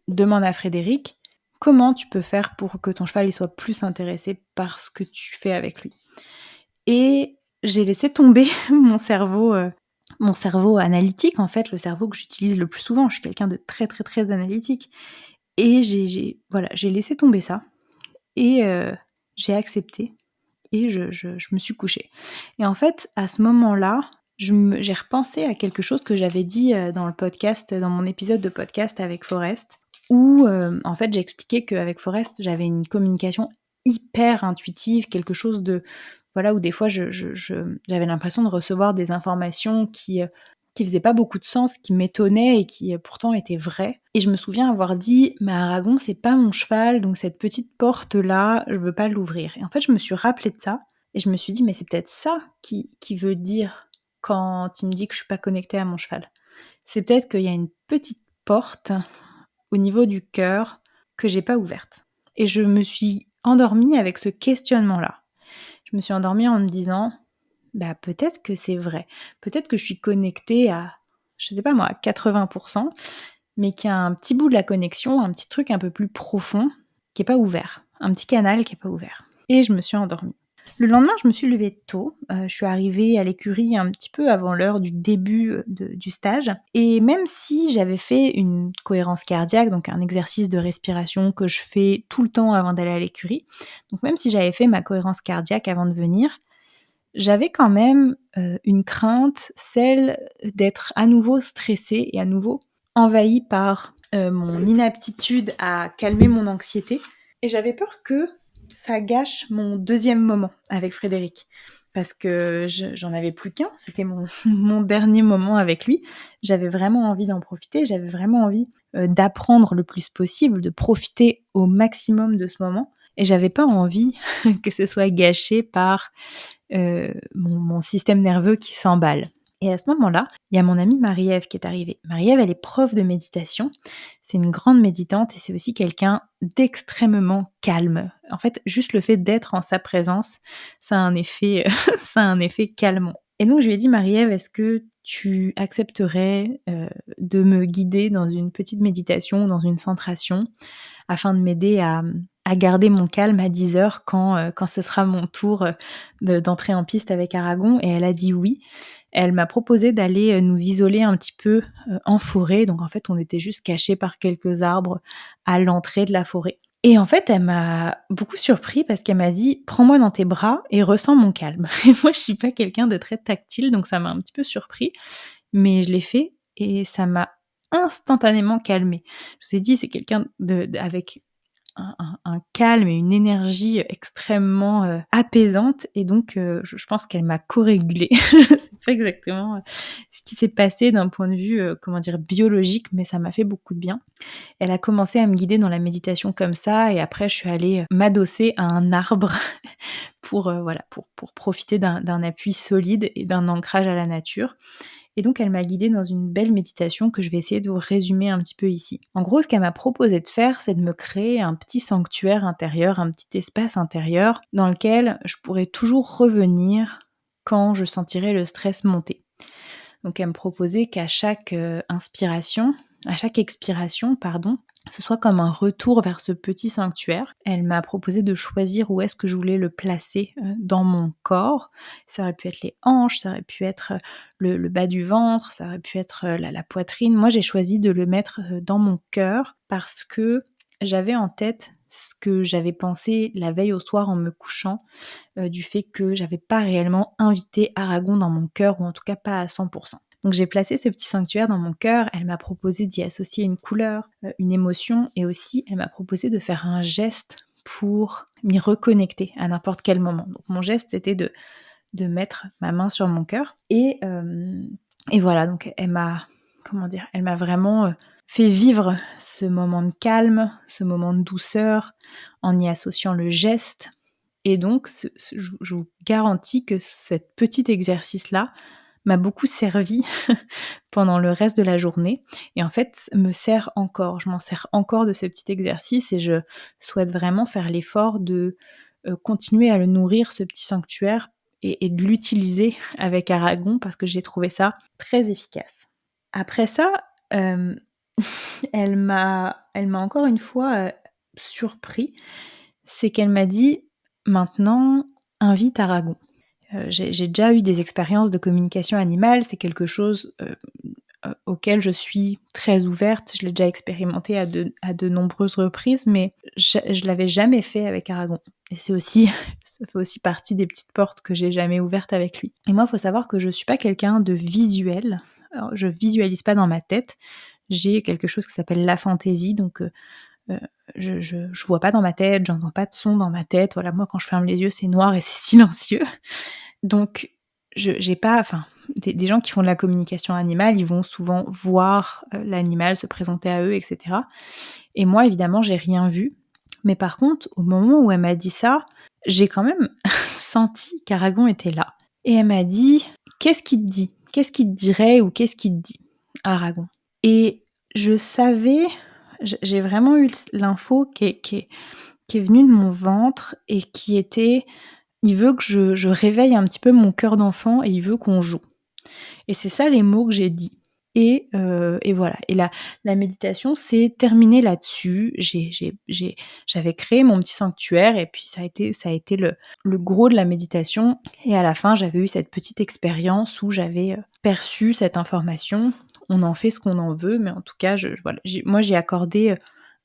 demande à Frédéric comment tu peux faire pour que ton cheval il soit plus intéressé par ce que tu fais avec lui. Et j'ai laissé tomber mon cerveau analytique, en fait, le cerveau que j'utilise le plus souvent. Je suis quelqu'un de très, très, très analytique. Et j'ai laissé tomber ça et j'ai accepté et je me suis couchée. Et en fait, à ce moment-là, j'ai repensé à quelque chose que j'avais dit, dans le podcast, dans mon épisode de podcast avec Forest, où, en fait, j'expliquais qu'avec Forest, j'avais une communication hyper intuitive, quelque chose de voilà, où des fois j'avais l'impression de recevoir des informations qui faisaient pas beaucoup de sens, qui m'étonnaient et qui, pourtant étaient vraies. Et je me souviens avoir dit: «Mais Aragon, c'est pas mon cheval, donc cette petite porte-là, je veux pas l'ouvrir». Et en fait, je me suis rappelée de ça et je me suis dit: «Mais c'est peut-être ça qui veut dire quand il me dit que je suis pas connectée à mon cheval. C'est peut-être qu'il y a une petite porte au niveau du cœur que j'ai pas ouverte». Et je me suis endormie avec ce questionnement-là. Je me suis endormie en me disant: peut-être que c'est vrai. Peut-être que je suis connectée à, je sais pas moi, à 80 mais qu'il y a un petit bout de la connexion, un petit truc un peu plus profond qui est pas ouvert, un petit canal qui est pas ouvert». Et je me suis endormie. Le lendemain, je me suis levée tôt, je suis arrivée à l'écurie un petit peu avant l'heure du début, du stage, et même si j'avais fait une cohérence cardiaque, donc un exercice de respiration que je fais tout le temps avant d'aller à l'écurie, donc même si j'avais fait ma cohérence cardiaque avant de venir, j'avais quand même, une crainte, celle d'être à nouveau stressée et à nouveau envahie par, mon inaptitude à calmer mon anxiété, et j'avais peur que ça gâche mon deuxième moment avec Frédéric. Parce que j'en avais plus qu'un, c'était mon mon dernier moment avec lui. J'avais vraiment envie d'en profiter, j'avais vraiment envie, d'apprendre le plus possible, de profiter au maximum de ce moment, et j'avais pas envie que ce soit gâché par mon système nerveux qui s'emballe. Et à ce moment-là, il y a mon amie Marie-Ève qui est arrivée. Marie-Ève, elle est prof de méditation. C'est une grande méditante et c'est aussi quelqu'un d'extrêmement calme. En fait, juste le fait d'être en sa présence, ça a un effet, ça a un effet calmant. Et donc, je lui ai dit: «Marie-Ève, est-ce que tu accepterais, de me guider dans une petite méditation, dans une centration, afin de m'aider à garder mon calme à 10 heures quand ce sera mon tour, d'entrer en piste avec Aragon?» Et elle a dit oui. Elle m'a proposé d'aller, nous isoler un petit peu, en forêt. Donc en fait, on était juste cachés par quelques arbres à l'entrée de la forêt. Et en fait, elle m'a beaucoup surpris parce qu'elle m'a dit: «Prends-moi dans tes bras et ressens mon calme». Et moi, je suis pas quelqu'un de très tactile, donc ça m'a un petit peu surpris. Mais je l'ai fait et ça m'a instantanément calmée. Je vous ai dit, c'est quelqu'un avec un calme et une énergie extrêmement, apaisante, et donc je pense qu'elle m'a co-régulée. Je sais pas exactement, ce qui s'est passé d'un point de vue, comment dire? Biologique, mais ça m'a fait beaucoup de bien. Elle a commencé à me guider dans la méditation comme ça, et après je suis allée, m'adosser à un arbre pour, voilà, pour profiter d'un appui solide et d'un ancrage à la nature. Et donc elle m'a guidée dans une belle méditation que je vais essayer de vous résumer un petit peu ici. En gros, ce qu'elle m'a proposé de faire, c'est de me créer un petit sanctuaire intérieur, un petit espace intérieur dans lequel je pourrais toujours revenir quand je sentirais le stress monter. Donc elle me proposait qu'à chaque inspiration, à chaque expiration, pardon, ce soit comme un retour vers ce petit sanctuaire. Elle m'a proposé de choisir où est-ce que je voulais le placer dans mon corps. Ça aurait pu être les hanches, ça aurait pu être le bas du ventre, ça aurait pu être la poitrine. Moi, j'ai choisi de le mettre dans mon cœur parce que j'avais en tête ce que j'avais pensé la veille au soir en me couchant, du fait que j'avais pas réellement invité Aragon dans mon cœur, ou en tout cas pas à 100%. Donc j'ai placé ce petit sanctuaire dans mon cœur, elle m'a proposé d'y associer une couleur, une émotion, et aussi elle m'a proposé de faire un geste pour m'y reconnecter à n'importe quel moment. Donc mon geste, c'était de mettre ma main sur mon cœur, et voilà, donc elle m'a vraiment fait vivre ce moment de calme, ce moment de douceur, en y associant le geste. Et donc, je vous garantis que cet petit exercice-là m'a beaucoup servi pendant le reste de la journée, et en fait me sert encore. Je m'en sers encore de ce petit exercice, et je souhaite vraiment faire l'effort de continuer à le nourrir, ce petit sanctuaire, et de l'utiliser avec Aragon, parce que j'ai trouvé ça très efficace. Après ça, euh, elle m'a encore une fois surpris. C'est qu'elle m'a dit: «Maintenant, invite Aragon». J'ai déjà eu des expériences de communication animale, c'est quelque chose auquel je suis très ouverte. Je l'ai déjà expérimenté à de nombreuses reprises, mais je l'avais jamais fait avec Aragon. Et c'est aussi, ça fait aussi partie des petites portes que j'ai jamais ouvertes avec lui. Et moi, il faut savoir que je suis pas quelqu'un de visuel. Alors, je visualise pas dans ma tête. J'ai quelque chose qui s'appelle la fantaisie, donc je vois pas dans ma tête, j'entends pas de son dans ma tête. Voilà, moi, quand je ferme les yeux, c'est noir et c'est silencieux. Donc, j'ai pas, enfin, des gens qui font de la communication animale, ils vont souvent voir l'animal se présenter à eux, etc. Et moi, évidemment, j'ai rien vu. Mais par contre, au moment où elle m'a dit ça, j'ai quand même senti qu'Aragon était là. Et elle m'a dit: «Qu'est-ce qu'il te dit? Qu'est-ce qu'il te dirait, ou qu'est-ce qu'il te dit, Aragon?» Et je savais, j'ai vraiment eu l'info qui est venue de mon ventre, et qui était: il veut que je réveille un petit peu mon cœur d'enfant, et il veut qu'on joue. Et c'est ça les mots que j'ai dit. Et voilà. Et la méditation s'est terminée là-dessus. J'avais créé mon petit sanctuaire, et puis ça a été le gros de la méditation. Et à la fin, j'avais eu cette petite expérience où j'avais perçu cette information. On en fait ce qu'on en veut, mais en tout cas, voilà, moi j'ai accordé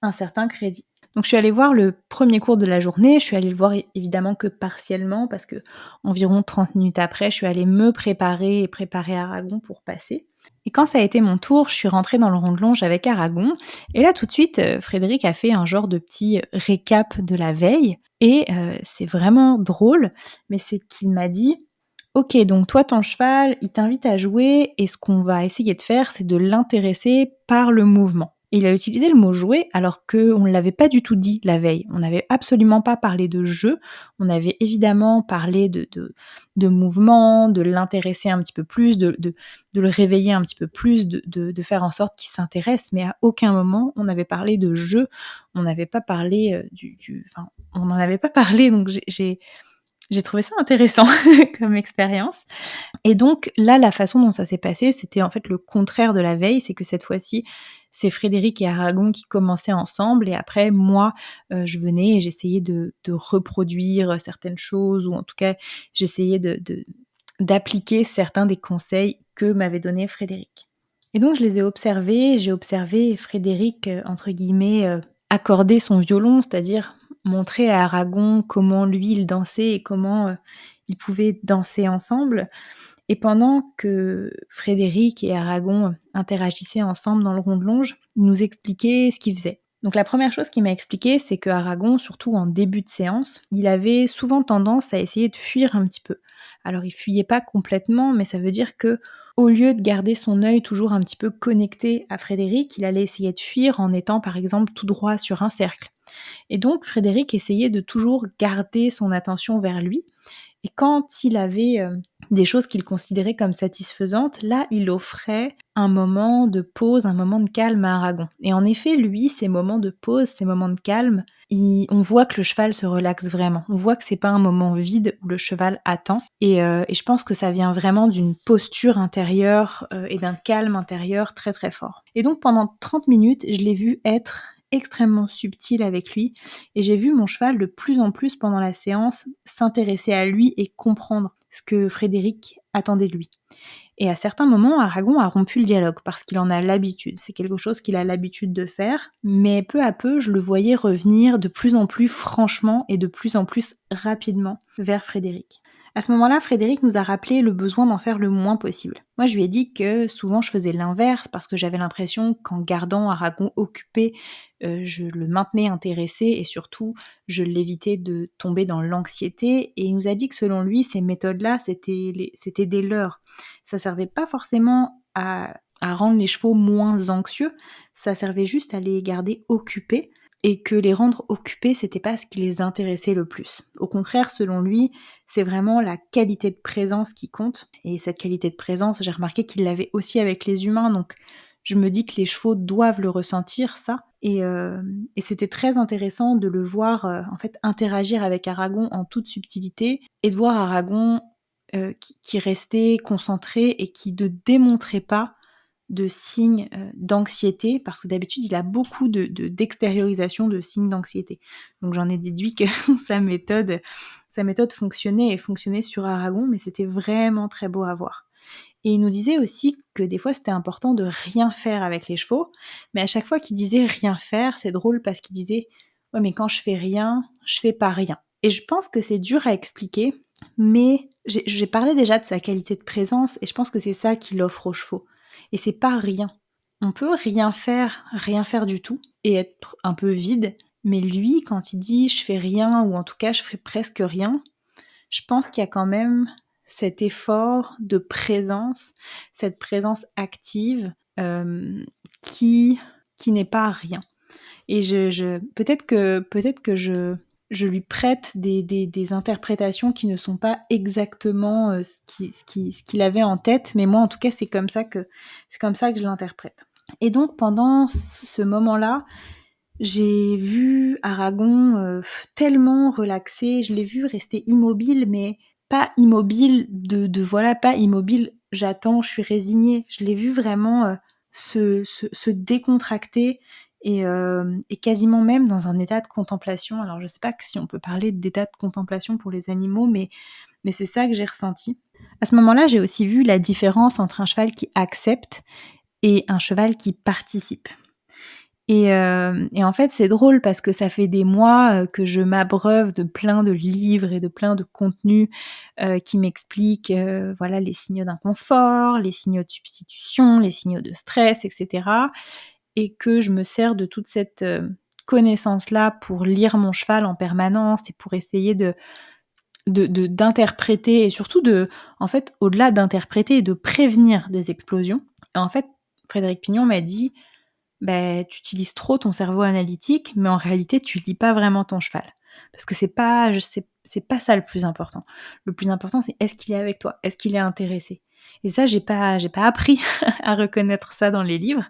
un certain crédit. Donc je suis allée voir le premier cours de la journée. Je suis allée le voir évidemment que partiellement, parce que environ 30 minutes après, je suis allée me préparer et préparer Aragon pour passer. Et quand ça a été mon tour, je suis rentrée dans le rond de longe avec Aragon. Et là, tout de suite, Frédéric a fait un genre de petit récap de la veille. Et c'est vraiment drôle, mais c'est qu'il m'a dit: «Ok, donc toi, ton cheval, il t'invite à jouer, et ce qu'on va essayer de faire, c'est de l'intéresser par le mouvement». Et il a utilisé le mot jouer, alors qu'on ne l'avait pas du tout dit la veille. On n'avait absolument pas parlé de jeu. On avait évidemment parlé de mouvement, de l'intéresser un petit peu plus, de le réveiller un petit peu plus, de faire en sorte qu'il s'intéresse, mais à aucun moment on avait parlé de jeu. On n'avait pas parlé enfin, on n'en avait pas parlé, donc j'ai trouvé ça intéressant comme expérience. Et donc là, la façon dont ça s'est passé, c'était en fait le contraire de la veille. C'est que cette fois-ci, c'est Frédéric et Aragon qui commençaient ensemble, et après, moi, je venais et j'essayais de reproduire certaines choses, ou en tout cas, j'essayais d'appliquer certains des conseils que m'avait donné Frédéric. Et donc, je les ai observés. J'ai observé Frédéric, entre guillemets, accorder son violon, c'est-à-dire montrer à Aragon comment lui, il dansait, et comment ils pouvaient danser ensemble. Et pendant que Frédéric et Aragon interagissaient ensemble dans le rond de longe, il nous expliquait ce qu'il faisait. Donc la première chose qu'il m'a expliqué, c'est que Aragon, surtout en début de séance, il avait souvent tendance à essayer de fuir un petit peu. Alors il fuyait pas complètement, mais ça veut dire que au lieu de garder son œil toujours un petit peu connecté à Frédéric, il allait essayer de fuir en étant par exemple tout droit sur un cercle. Et donc Frédéric essayait de toujours garder son attention vers lui. Et quand il avait des choses qu'il considérait comme satisfaisantes, là, il offrait un moment de pause, un moment de calme à Aragon. Et en effet, lui, ces moments de pause, ces moments de calme, on voit que le cheval se relaxe vraiment. On voit que c'est pas un moment vide où le cheval attend. Et je pense que ça vient vraiment d'une posture intérieure et d'un calme intérieur très très fort. Et donc pendant 30 minutes, je l'ai vu être extrêmement subtil avec lui, et j'ai vu mon cheval de plus en plus pendant la séance s'intéresser à lui et comprendre ce que Frédéric attendait de lui. Et à certains moments, Aragon a rompu le dialogue parce qu'il en a l'habitude. C'est quelque chose qu'il a l'habitude de faire. Mais peu à peu, je le voyais revenir de plus en plus franchement et de plus en plus rapidement vers Frédéric. À ce moment-là, Frédéric nous a rappelé le besoin d'en faire le moins possible. Moi, je lui ai dit que souvent je faisais l'inverse parce que j'avais l'impression qu'en gardant Aragon occupé, je le maintenais intéressé et surtout, je l'évitais de tomber dans l'anxiété. Et il nous a dit que selon lui, ces méthodes-là, c'était des leurres. Ça servait pas forcément à rendre les chevaux moins anxieux, ça servait juste à les garder occupés, et que les rendre occupés, c'était pas ce qui les intéressait le plus. Au contraire, selon lui, c'est vraiment la qualité de présence qui compte. Et cette qualité de présence, j'ai remarqué qu'il l'avait aussi avec les humains, donc je me dis que les chevaux doivent le ressentir, ça. Et c'était très intéressant de le voir en fait interagir avec Aragon en toute subtilité, et de voir Aragon qui restait concentré et qui ne démontrait pas de signes d'anxiété, parce que d'habitude il a beaucoup d'extériorisation de signes d'anxiété. Donc j'en ai déduit que sa méthode fonctionnait et fonctionnait sur Aragon, mais c'était vraiment très beau à voir. Et il nous disait aussi que des fois c'était important de rien faire avec les chevaux, mais à chaque fois qu'il disait rien faire, c'est drôle parce qu'il disait ouais, mais quand je fais rien, je fais pas rien. Et je pense que c'est dur à expliquer, mais j'ai parlé déjà de sa qualité de présence, et je pense que c'est ça qu'il offre aux chevaux. Et c'est pas rien. On peut rien faire du tout, et être un peu vide, mais lui, quand il dit je fais rien, ou en tout cas je fais presque rien, je pense qu'il y a quand même cet effort de présence, cette présence active qui n'est pas rien. Et peut-être que je lui prête des interprétations qui ne sont pas exactement ce qu'il avait en tête, mais moi en tout cas c'est comme ça que je l'interprète. Et donc pendant ce moment-là, j'ai vu Aragon tellement relaxé, je l'ai vu rester immobile, mais pas immobile voilà, pas immobile, j'attends, je suis résignée. Je l'ai vu vraiment se décontracter, et quasiment même dans un état de contemplation. Alors je sais pas si on peut parler d'état de contemplation pour les animaux, mais c'est ça que j'ai ressenti. À ce moment-là, j'ai aussi vu la différence entre un cheval qui accepte et un cheval qui participe. Et en fait, c'est drôle parce que ça fait des mois que je m'abreuve de plein de livres et de plein de contenus qui m'expliquent voilà, les signaux d'inconfort, les signaux de substitution, les signaux de stress, etc. Et que je me sers de toute cette connaissance-là pour lire mon cheval en permanence et pour essayer d'interpréter, et surtout en fait, au-delà d'interpréter, de prévenir des explosions. Et en fait, Frédéric Pignon m'a dit tu utilises trop ton cerveau analytique, mais en réalité, tu lis pas vraiment ton cheval. Parce que c'est pas ça le plus important. Le plus important, c'est est-ce qu'il est avec toi? Est-ce qu'il est intéressé? Et ça, j'ai pas appris à reconnaître ça dans les livres.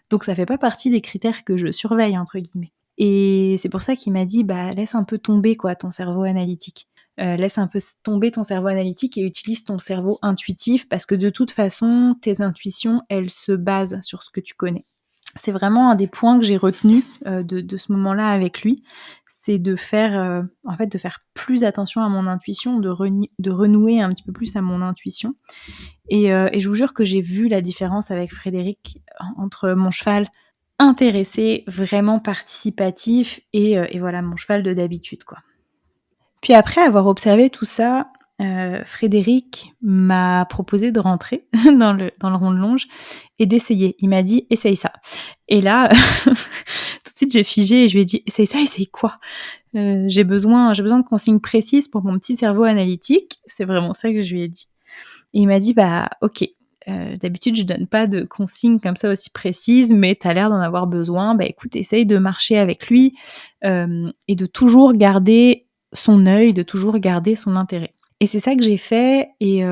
Donc ça fait pas partie des critères que je surveille, entre guillemets. Et c'est pour ça qu'il m'a dit, laisse un peu tomber, quoi, ton cerveau analytique. Laisse un peu tomber ton cerveau analytique et utilise ton cerveau intuitif, parce que de toute façon, tes intuitions, elles se basent sur ce que tu connais. C'est vraiment un des points que j'ai retenu de ce moment-là avec lui, c'est de faire plus attention à mon intuition, de renouer un petit peu plus à mon intuition. Et je vous jure que j'ai vu la différence avec Frédéric entre mon cheval intéressé, vraiment participatif, et voilà, mon cheval de d'habitude, quoi. Puis après avoir observé tout ça, Frédéric m'a proposé de rentrer dans le rond de longe et d'essayer. Il m'a dit: «Essaye ça». Et là, tout de suite j'ai figé et je lui ai dit: «Essaye ça, essaye quoi? J'ai besoin de consignes précises pour mon petit cerveau analytique». C'est vraiment ça que je lui ai dit. Et il m'a dit: «OK». D'habitude, je donne pas de consignes comme ça aussi précises, mais tu as l'air d'en avoir besoin. Bah, écoute, essaye de marcher avec lui, et de toujours garder son œil, de toujours garder son intérêt. Et c'est ça que j'ai fait et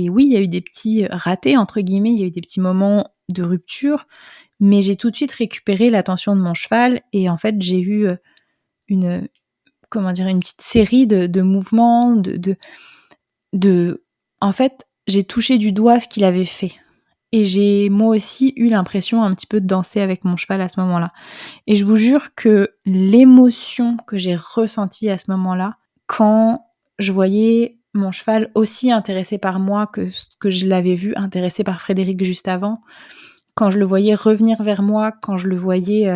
oui, il y a eu des petits «ratés» entre guillemets, il y a eu des petits moments de rupture, mais j'ai tout de suite récupéré l'attention de mon cheval et en fait, j'ai eu, une, comment dire? Une petite série de mouvements, de en fait, j'ai touché du doigt ce qu'il avait fait et j'ai moi aussi eu l'impression un petit peu de danser avec mon cheval à ce moment-là et je vous jure que l'émotion que j'ai ressentie à ce moment-là, quand je voyais mon cheval aussi intéressé par moi que ce que je l'avais vu intéressé par Frédéric juste avant, quand je le voyais revenir vers moi, quand je le voyais,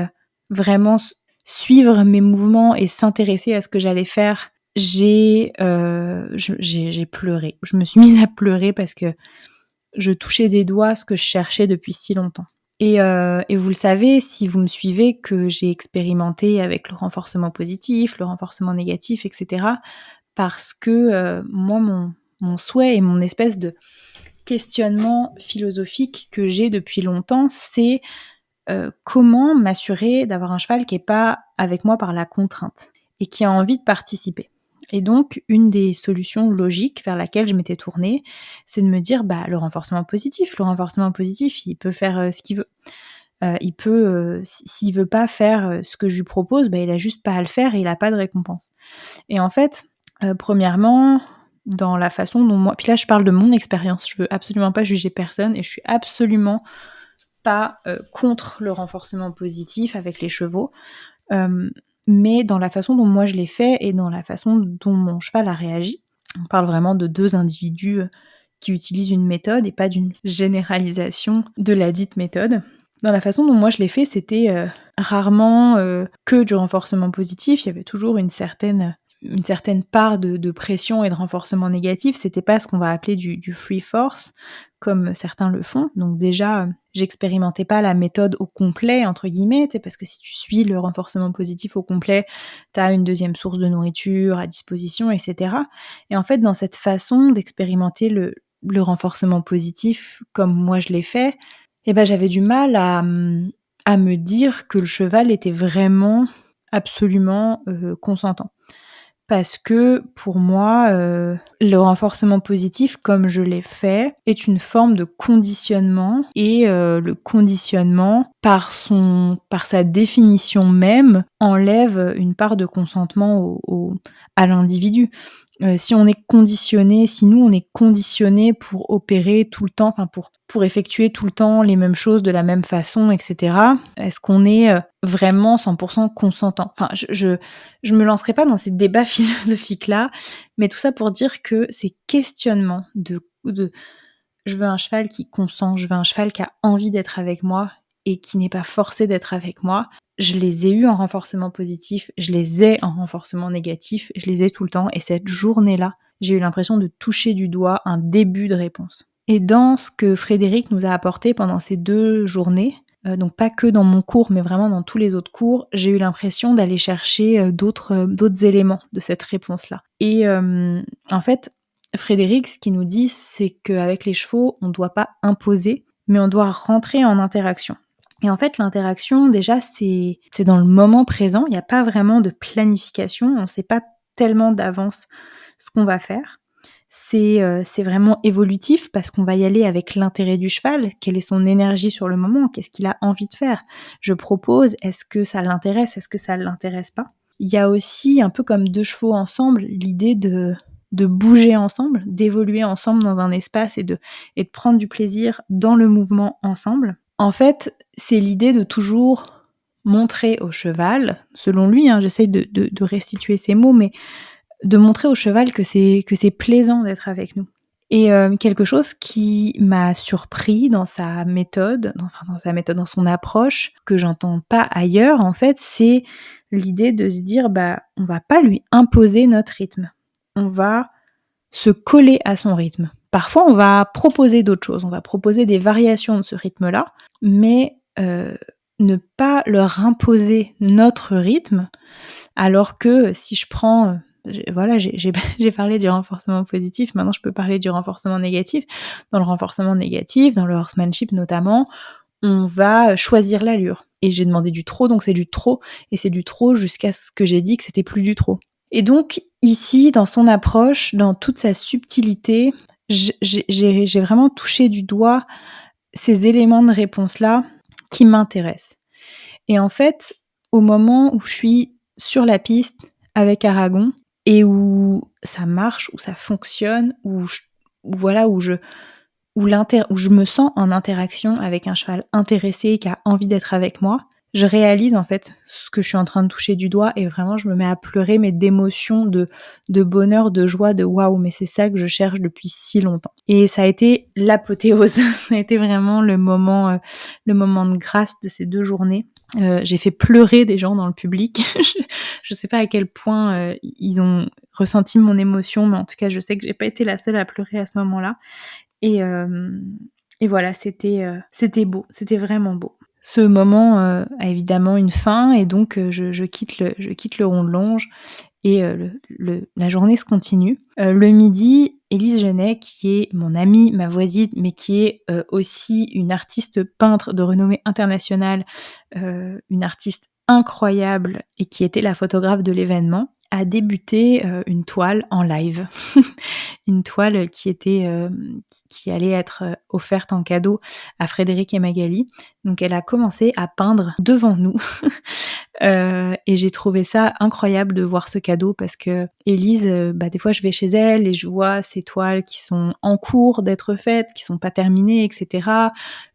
vraiment suivre mes mouvements et s'intéresser à ce que j'allais faire, j'ai pleuré. Je me suis mise à pleurer parce que je touchais des doigts ce que je cherchais depuis si longtemps. Et vous le savez, si vous me suivez, que j'ai expérimenté avec le renforcement positif, le renforcement négatif, et cetera. Parce que, moi, mon souhait et mon espèce de questionnement philosophique que j'ai depuis longtemps, c'est, comment m'assurer d'avoir un cheval qui est pas avec moi par la contrainte et qui a envie de participer. Et donc une des solutions logiques vers laquelle je m'étais tournée, c'est de me dire: «Bah, le renforcement positif. Le renforcement positif, il peut faire, ce qu'il veut. Il peut, s'il veut pas faire, ce que je lui propose, bah, il a juste pas à le faire et il a pas de récompense». Et en fait, premièrement, dans la façon dont moi puis là je parle de mon expérience, je veux absolument pas juger personne et je suis absolument pas, contre le renforcement positif avec les chevaux, hem, mais dans la façon dont moi je l'ai fait et dans la façon dont mon cheval a réagi. On parle vraiment de 2 individus, qui utilisent une méthode et pas d'une généralisation de la dite méthode. Dans la façon dont moi je l'ai fait, c'était, rarement, que du renforcement positif. Il y avait toujours une certaine part de pression et de renforcement négatif. C'était pas ce qu'on va appeler du free force, comme certains le font. Donc déjà, j'expérimentais pas la méthode au complet entre guillemets, tu sais, parce que si tu suis le renforcement positif au complet, tu as une deuxième source de nourriture à disposition, et cetera. Et en fait, dans cette façon d'expérimenter le renforcement positif comme moi je l'ai fait, et ben, j'avais du mal à me dire que le cheval était vraiment absolument, consentant. Parce que pour moi, le renforcement positif, comme je l'ai fait, est une forme de conditionnement et le conditionnement, par sa définition même, enlève une part de consentement à l'individu. Si on est conditionné, si nous on est conditionnés pour opérer tout le temps, enfin pour effectuer tout le temps les mêmes choses de la même façon, et cetera, est-ce qu'on est, vraiment 100% consentant? Enfin, je me lancerai pas dans ces débats philosophiques-là, mais tout ça pour dire que ces questionnements de je veux un cheval qui consent, je veux un cheval qui a envie d'être avec moi et qui n'est pas forcé d'être avec moi. Je les ai eus en renforcement positif, je les ai en renforcement négatif, je les ai tout le temps et cette journée-là, j'ai eu l'impression de toucher du doigt un début de réponse. Et dans ce que Frédéric nous a apporté pendant ces 2 journées, donc pas que dans mon cours, mais vraiment dans tous les autres cours, j'ai eu l'impression d'aller chercher, d'autres éléments de cette réponse-là. Et en fait, Frédéric, ce qu'il nous dit, c'est qu'avec les chevaux, on ne doit pas imposer, mais on doit rentrer en interaction. Et en fait, l'interaction, déjà, c'est dans le moment présent. Il n'y a pas vraiment de planification. On ne sait pas tellement d'avance ce qu'on va faire. C'est vraiment évolutif parce qu'on va y aller avec l'intérêt du cheval. Quelle est son énergie sur le moment? Qu'est-ce qu'il a envie de faire? Je propose, est-ce que ça l'intéresse? Est-ce que ça ne l'intéresse pas? Il y a aussi, un peu comme 2 chevaux ensemble, l'idée de bouger ensemble, d'évoluer ensemble dans un espace et de prendre du plaisir dans le mouvement ensemble. En fait, c'est l'idée de toujours montrer au cheval, selon lui, hein, j'essaye de restituer ces mots, mais de montrer au cheval que c'est plaisant d'être avec nous. Et quelque chose qui m'a surpris dans sa méthode, dans son approche, que j'entends pas ailleurs en fait, c'est l'idée de se dire: «Bah, on va pas lui imposer notre rythme. On va se coller à son rythme». Parfois, on va proposer d'autres choses, on va proposer des variations de ce rythme-là, mais ne pas leur imposer notre rythme, alors que si je prends, j'ai parlé du renforcement positif, maintenant je peux parler du renforcement négatif. Dans le renforcement négatif, dans le horsemanship notamment, on va choisir l'allure. Et j'ai demandé du trop, donc c'est du trop, et c'est du trop jusqu'à ce que j'ai dit que c'était plus du trop. Et donc ici, dans son approche, dans toute sa subtilité, j'ai vraiment touché du doigt ces éléments de réponse-là qui m'intéressent. Et en fait, au moment où je suis sur la piste avec Aragon et où ça marche, où ça fonctionne, où je me sens en interaction avec un cheval intéressé qui a envie d'être avec moi, je réalise en fait ce que je suis en train de toucher du doigt et vraiment je me mets à pleurer, mais d'émotion, de bonheur, de joie, de waouh, mais c'est ça que je cherche depuis si longtemps. Et ça a été l'apothéose, ça a été vraiment le moment de grâce de ces 2 journées. J'ai fait pleurer des gens dans le public. Je sais pas à quel point ils ont ressenti mon émotion, mais en tout cas je sais que j'ai pas été la seule à pleurer à ce moment-là. Et, et voilà, c'était beau, c'était vraiment beau. Ce moment a évidemment une fin et donc je quitte le rond de Longe et la journée se continue. Le midi, Élise Genet, qui est mon amie, ma voisine, mais qui est aussi une artiste peintre de renommée internationale, une artiste incroyable et qui était la photographe de l'événement, a débuté une toile en live. Une toile qui allait être offerte en cadeau à Frédéric et Magali. Donc elle a commencé à peindre devant nous. Et j'ai trouvé ça incroyable de voir ce cadeau parce que Élise, des fois je vais chez elle et je vois ces toiles qui sont en cours d'être faites, qui sont pas terminées, etc.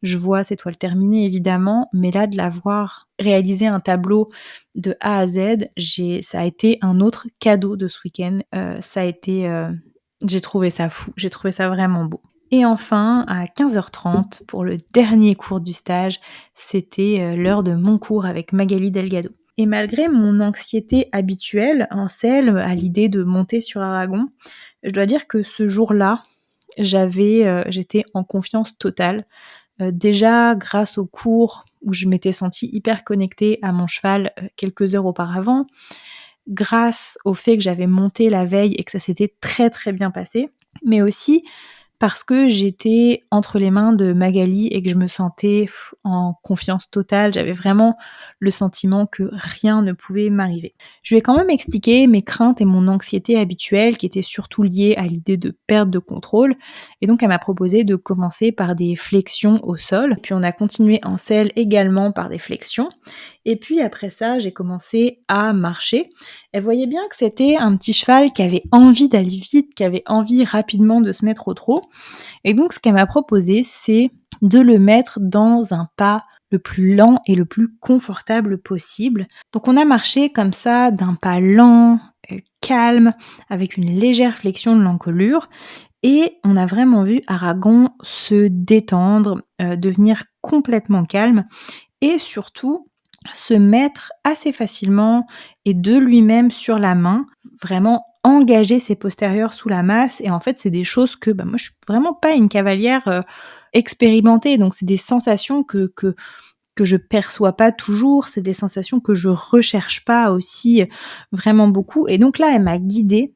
Je vois ces toiles terminées évidemment, mais là de la voir réaliser un tableau de A à Z, ça a été un autre cadeau de ce week-end. J'ai trouvé ça fou, j'ai trouvé ça vraiment beau. Et enfin, à 15h30, pour le dernier cours du stage, c'était l'heure de mon cours avec Magali Delgado. Et malgré mon anxiété habituelle en selle à l'idée de monter sur Aragon, je dois dire que ce jour-là, j'étais en confiance totale. Déjà, grâce au cours où je m'étais sentie hyper connectée à mon cheval quelques heures auparavant, grâce au fait que j'avais monté la veille et que ça s'était très très bien passé, mais aussi parce que j'étais entre les mains de Magali et que je me sentais en confiance totale. J'avais vraiment le sentiment que rien ne pouvait m'arriver. Je lui ai quand même expliqué mes craintes et mon anxiété habituelle qui étaient surtout liées à l'idée de perte de contrôle. Et donc elle m'a proposé de commencer par des flexions au sol. Puis on a continué en selle également par des flexions. Et puis après ça, j'ai commencé à marcher. Elle voyait bien que c'était un petit cheval qui avait envie d'aller vite, qui avait envie rapidement de se mettre au trot. Et donc, ce qu'elle m'a proposé, c'est de le mettre dans un pas le plus lent et le plus confortable possible. Donc, on a marché comme ça, d'un pas lent, calme, avec une légère flexion de l'encolure. Et on a vraiment vu Aragon se détendre, devenir complètement calme et surtout se mettre assez facilement et de lui-même sur la main, vraiment engager ses postérieurs sous la masse. Et en fait, c'est des choses que moi, je suis vraiment pas une cavalière expérimentée, donc c'est des sensations que je perçois pas toujours, c'est des sensations que je recherche pas aussi vraiment beaucoup. Et donc là, elle m'a guidée,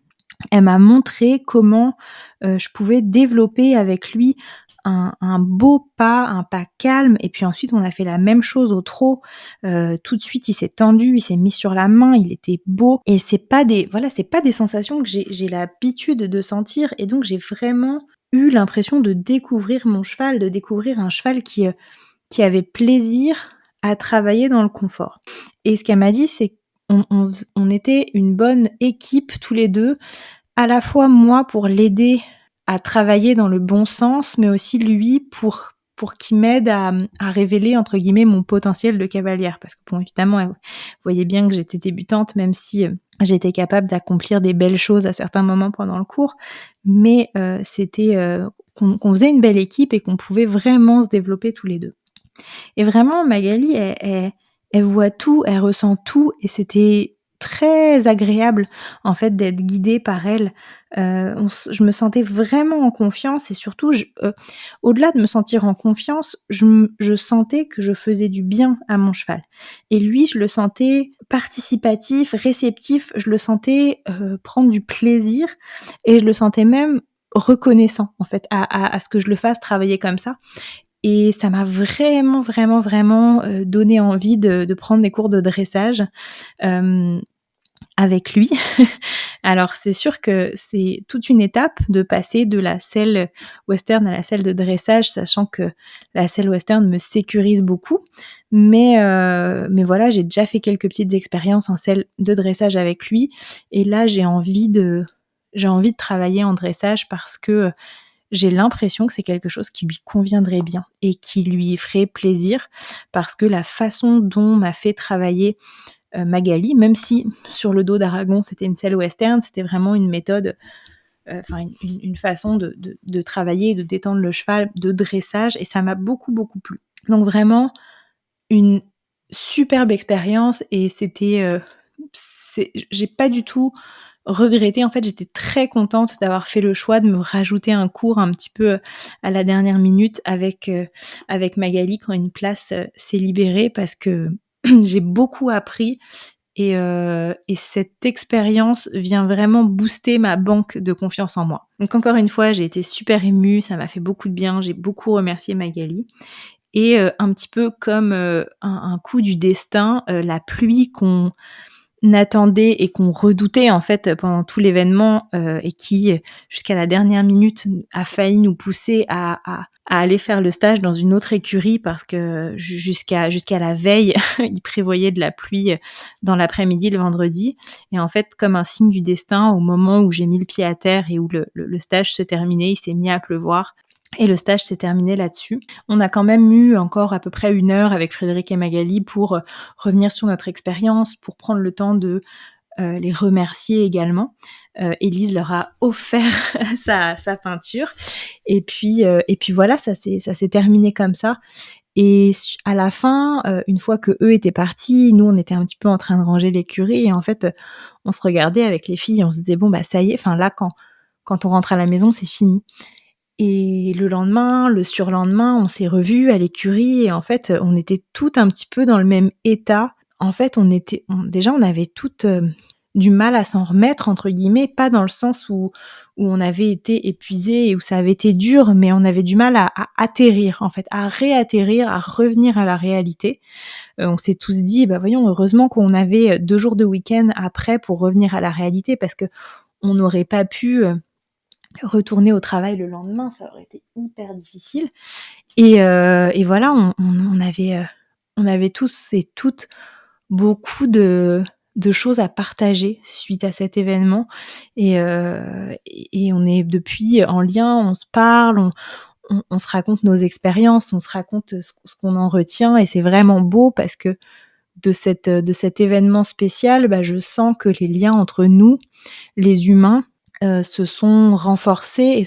elle m'a montré comment je pouvais développer avec lui un beau pas, un pas calme. Et puis ensuite, on a fait la même chose au trot. Tout de suite, il s'est tendu, il s'est mis sur la main, il était beau. Et c'est pas des sensations que j'ai l'habitude de sentir. Et donc, j'ai vraiment eu l'impression de découvrir mon cheval, de découvrir un cheval qui avait plaisir à travailler dans le confort. Et ce qu'elle m'a dit, c'est qu'on était une bonne équipe tous les deux, à la fois moi pour l'aider à travailler dans le bon sens, mais aussi lui pour qu'il m'aide à révéler entre guillemets mon potentiel de cavalière. Parce que bon, évidemment, vous voyez bien que j'étais débutante, même si j'étais capable d'accomplir des belles choses à certains moments pendant le cours, mais c'était qu'on faisait une belle équipe et qu'on pouvait vraiment se développer tous les deux. Et vraiment, Magali, elle voit tout, elle ressent tout, et c'était très agréable en fait d'être guidée par elle. Je me sentais vraiment en confiance et surtout au-delà de me sentir en confiance, je sentais que je faisais du bien à mon cheval et lui, je le sentais participatif, réceptif, je le sentais, prendre du plaisir et je le sentais même reconnaissant en fait à ce que je le fasse travailler comme ça et ça m'a vraiment, vraiment, vraiment, donné envie de prendre des cours de dressage, hem, avec lui. Alors c'est sûr que c'est toute une étape de passer de la selle western à la selle de dressage, sachant que la selle western me sécurise beaucoup. Mais voilà, j'ai déjà fait quelques petites expériences en selle de dressage avec lui et là j'ai envie de travailler en dressage parce que, j'ai l'impression que c'est quelque chose qui lui conviendrait bien et qui lui ferait plaisir parce que la façon dont m'a fait travailler, Magali, même si sur le dos d'Aragon, c'était une selle western, c'était vraiment une méthode, enfin une façon de travailler, de détendre le cheval, de dressage et ça m'a beaucoup, beaucoup plu. Donc vraiment une superbe expérience et j'ai pas du tout regretté. En fait, j'étais très contente d'avoir fait le choix de me rajouter un cours un petit peu, à la dernière minute avec Magali quand une place, s'est libérée parce que j'ai beaucoup appris et cette expérience vient vraiment booster ma banque de confiance en moi. Donc encore une fois, j'ai été super émue, ça m'a fait beaucoup de bien, j'ai beaucoup remercié Magali et un petit peu comme, un coup du destin, la pluie qu'on attendait et qu'on redoutait en fait pendant tout l'événement, et qui, jusqu'à la dernière minute, a failli nous pousser à aller faire le stage dans une autre écurie parce que jusqu'à la veille, ils prévoyaient de la pluie, dans l'après-midi le vendredi et en fait, comme un signe du destin, au moment où j'ai mis le pied à terre et où le stage se terminait, il s'est mis à pleuvoir et le stage s'est terminé là-dessus. On a quand même eu encore à peu près 1 heure avec Frédéric et Magali pour, revenir sur notre expérience, pour prendre le temps de, les remercier également. Élise leur a offert sa peinture et puis voilà, ça s'est terminé comme ça et à la fin, une fois qu'eux étaient partis, nous on était un petit peu en train de ranger l'écurie et en fait, on se regardait avec les filles et on se disait: «Bon bah ça y est, enfin là quand on rentre à la maison, c'est fini». Et le lendemain, le surlendemain, on s'est revus à l'écurie et en fait, on était toutes un petit peu dans le même état. En fait, on avait toutes, du mal à «s'en remettre» entre guillemets, pas dans le sens où on avait été épuisées et où ça avait été dur, mais on avait du mal à atterrir en fait, à réatterrir, à revenir à la réalité. On s'est tous dit: «Bah, voyons, heureusement qu'on avait, 2 jours de week-end après pour revenir à la réalité» parce qu'on n'aurait pas pu, retourner au travail le lendemain, ça aurait été hyper difficile et voilà, on avait tous et toutes beaucoup de choses à partager suite à cet événement et on est depuis en lien, on se parle, on se raconte nos expériences, on se raconte, ce qu'on en retient et c'est vraiment beau parce que de cet événement spécial, bah, je sens que les liens entre nous, les humains, se sont renforcés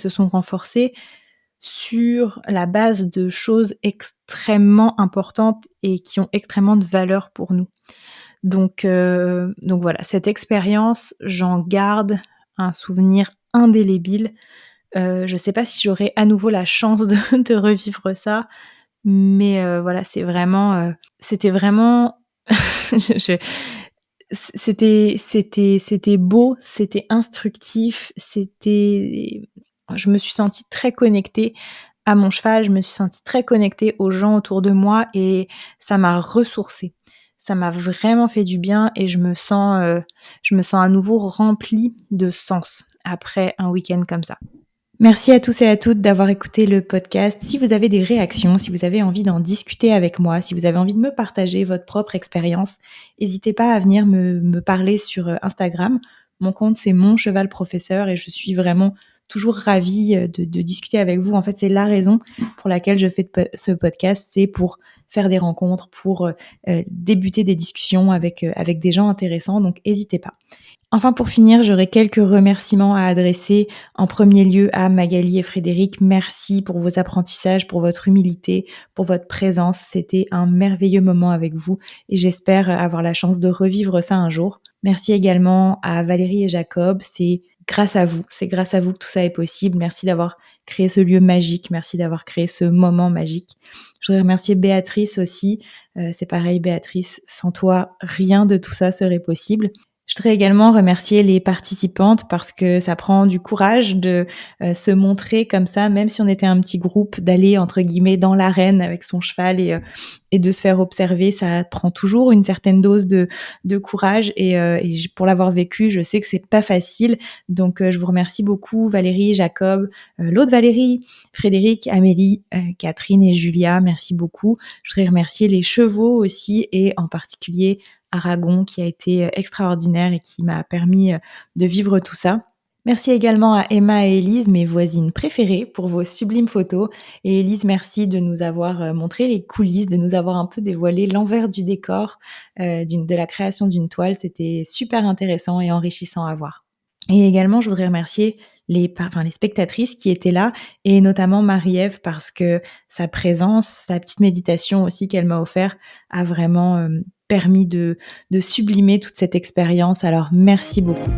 sur la base de choses extrêmement importantes et qui ont extrêmement de valeur pour nous. Donc voilà, cette expérience, j'en garde un souvenir indélébile. Je sais pas si j'aurai à nouveau la chance de de revivre ça, mais voilà, c'était vraiment je c'était beau, c'était instructif, je me suis sentie très connectée à mon cheval, je me suis sentie très connectée aux gens autour de moi et ça m'a ressourcée. Ça m'a vraiment fait du bien et je me sens à nouveau remplie de sens après un week-end comme ça. Merci à tous et à toutes d'avoir écouté le podcast. Si vous avez des réactions, si vous avez envie d'en discuter avec moi, si vous avez envie de me partager votre propre expérience, n'hésitez pas à venir me parler sur Instagram. Mon compte, c'est Mon Cheval Professeur et je suis vraiment toujours ravie de discuter avec vous. En fait, c'est la raison pour laquelle je fais ce podcast, c'est pour faire des rencontres, pour débuter des discussions avec des gens intéressants. Donc, n'hésitez pas. Enfin, pour finir, j'aurais quelques remerciements à adresser. En premier lieu à Magali et Frédéric. Merci pour vos apprentissages, pour votre humilité, pour votre présence. C'était un merveilleux moment avec vous et j'espère avoir la chance de revivre ça un jour. Merci également à Valérie et Jacob, c'est grâce à vous que tout ça est possible. Merci d'avoir créé ce lieu magique, merci d'avoir créé ce moment magique. Je voudrais remercier Béatrice aussi, c'est pareil Béatrice, sans toi, rien de tout ça serait possible. Je voudrais également remercier les participantes parce que ça prend du courage de, se montrer comme ça, même si on était un petit groupe, d'aller entre guillemets «dans l'arène» avec son cheval et de se faire observer. Ça prend toujours une certaine dose de courage et pour l'avoir vécu, je sais que c'est pas facile. Donc je vous remercie beaucoup Valérie, Jacob, l'autre Valérie, Frédéric, Amélie, Catherine et Julia. Merci beaucoup. Je voudrais remercier les chevaux aussi et en particulier Aragon qui a été extraordinaire et qui m'a permis de vivre tout ça. Merci également à Emma et Élise, mes voisines préférées, pour vos sublimes photos. Et Élise, merci de nous avoir montré les coulisses, de nous avoir un peu dévoilé l'envers du décor de la création d'une toile. C'était super intéressant et enrichissant à voir. Et également, je voudrais remercier les spectatrices qui étaient là et notamment Marie-Ève parce que sa présence, sa petite méditation aussi qu'elle m'a offert a vraiment permis de sublimer toute cette expérience. Alors merci beaucoup.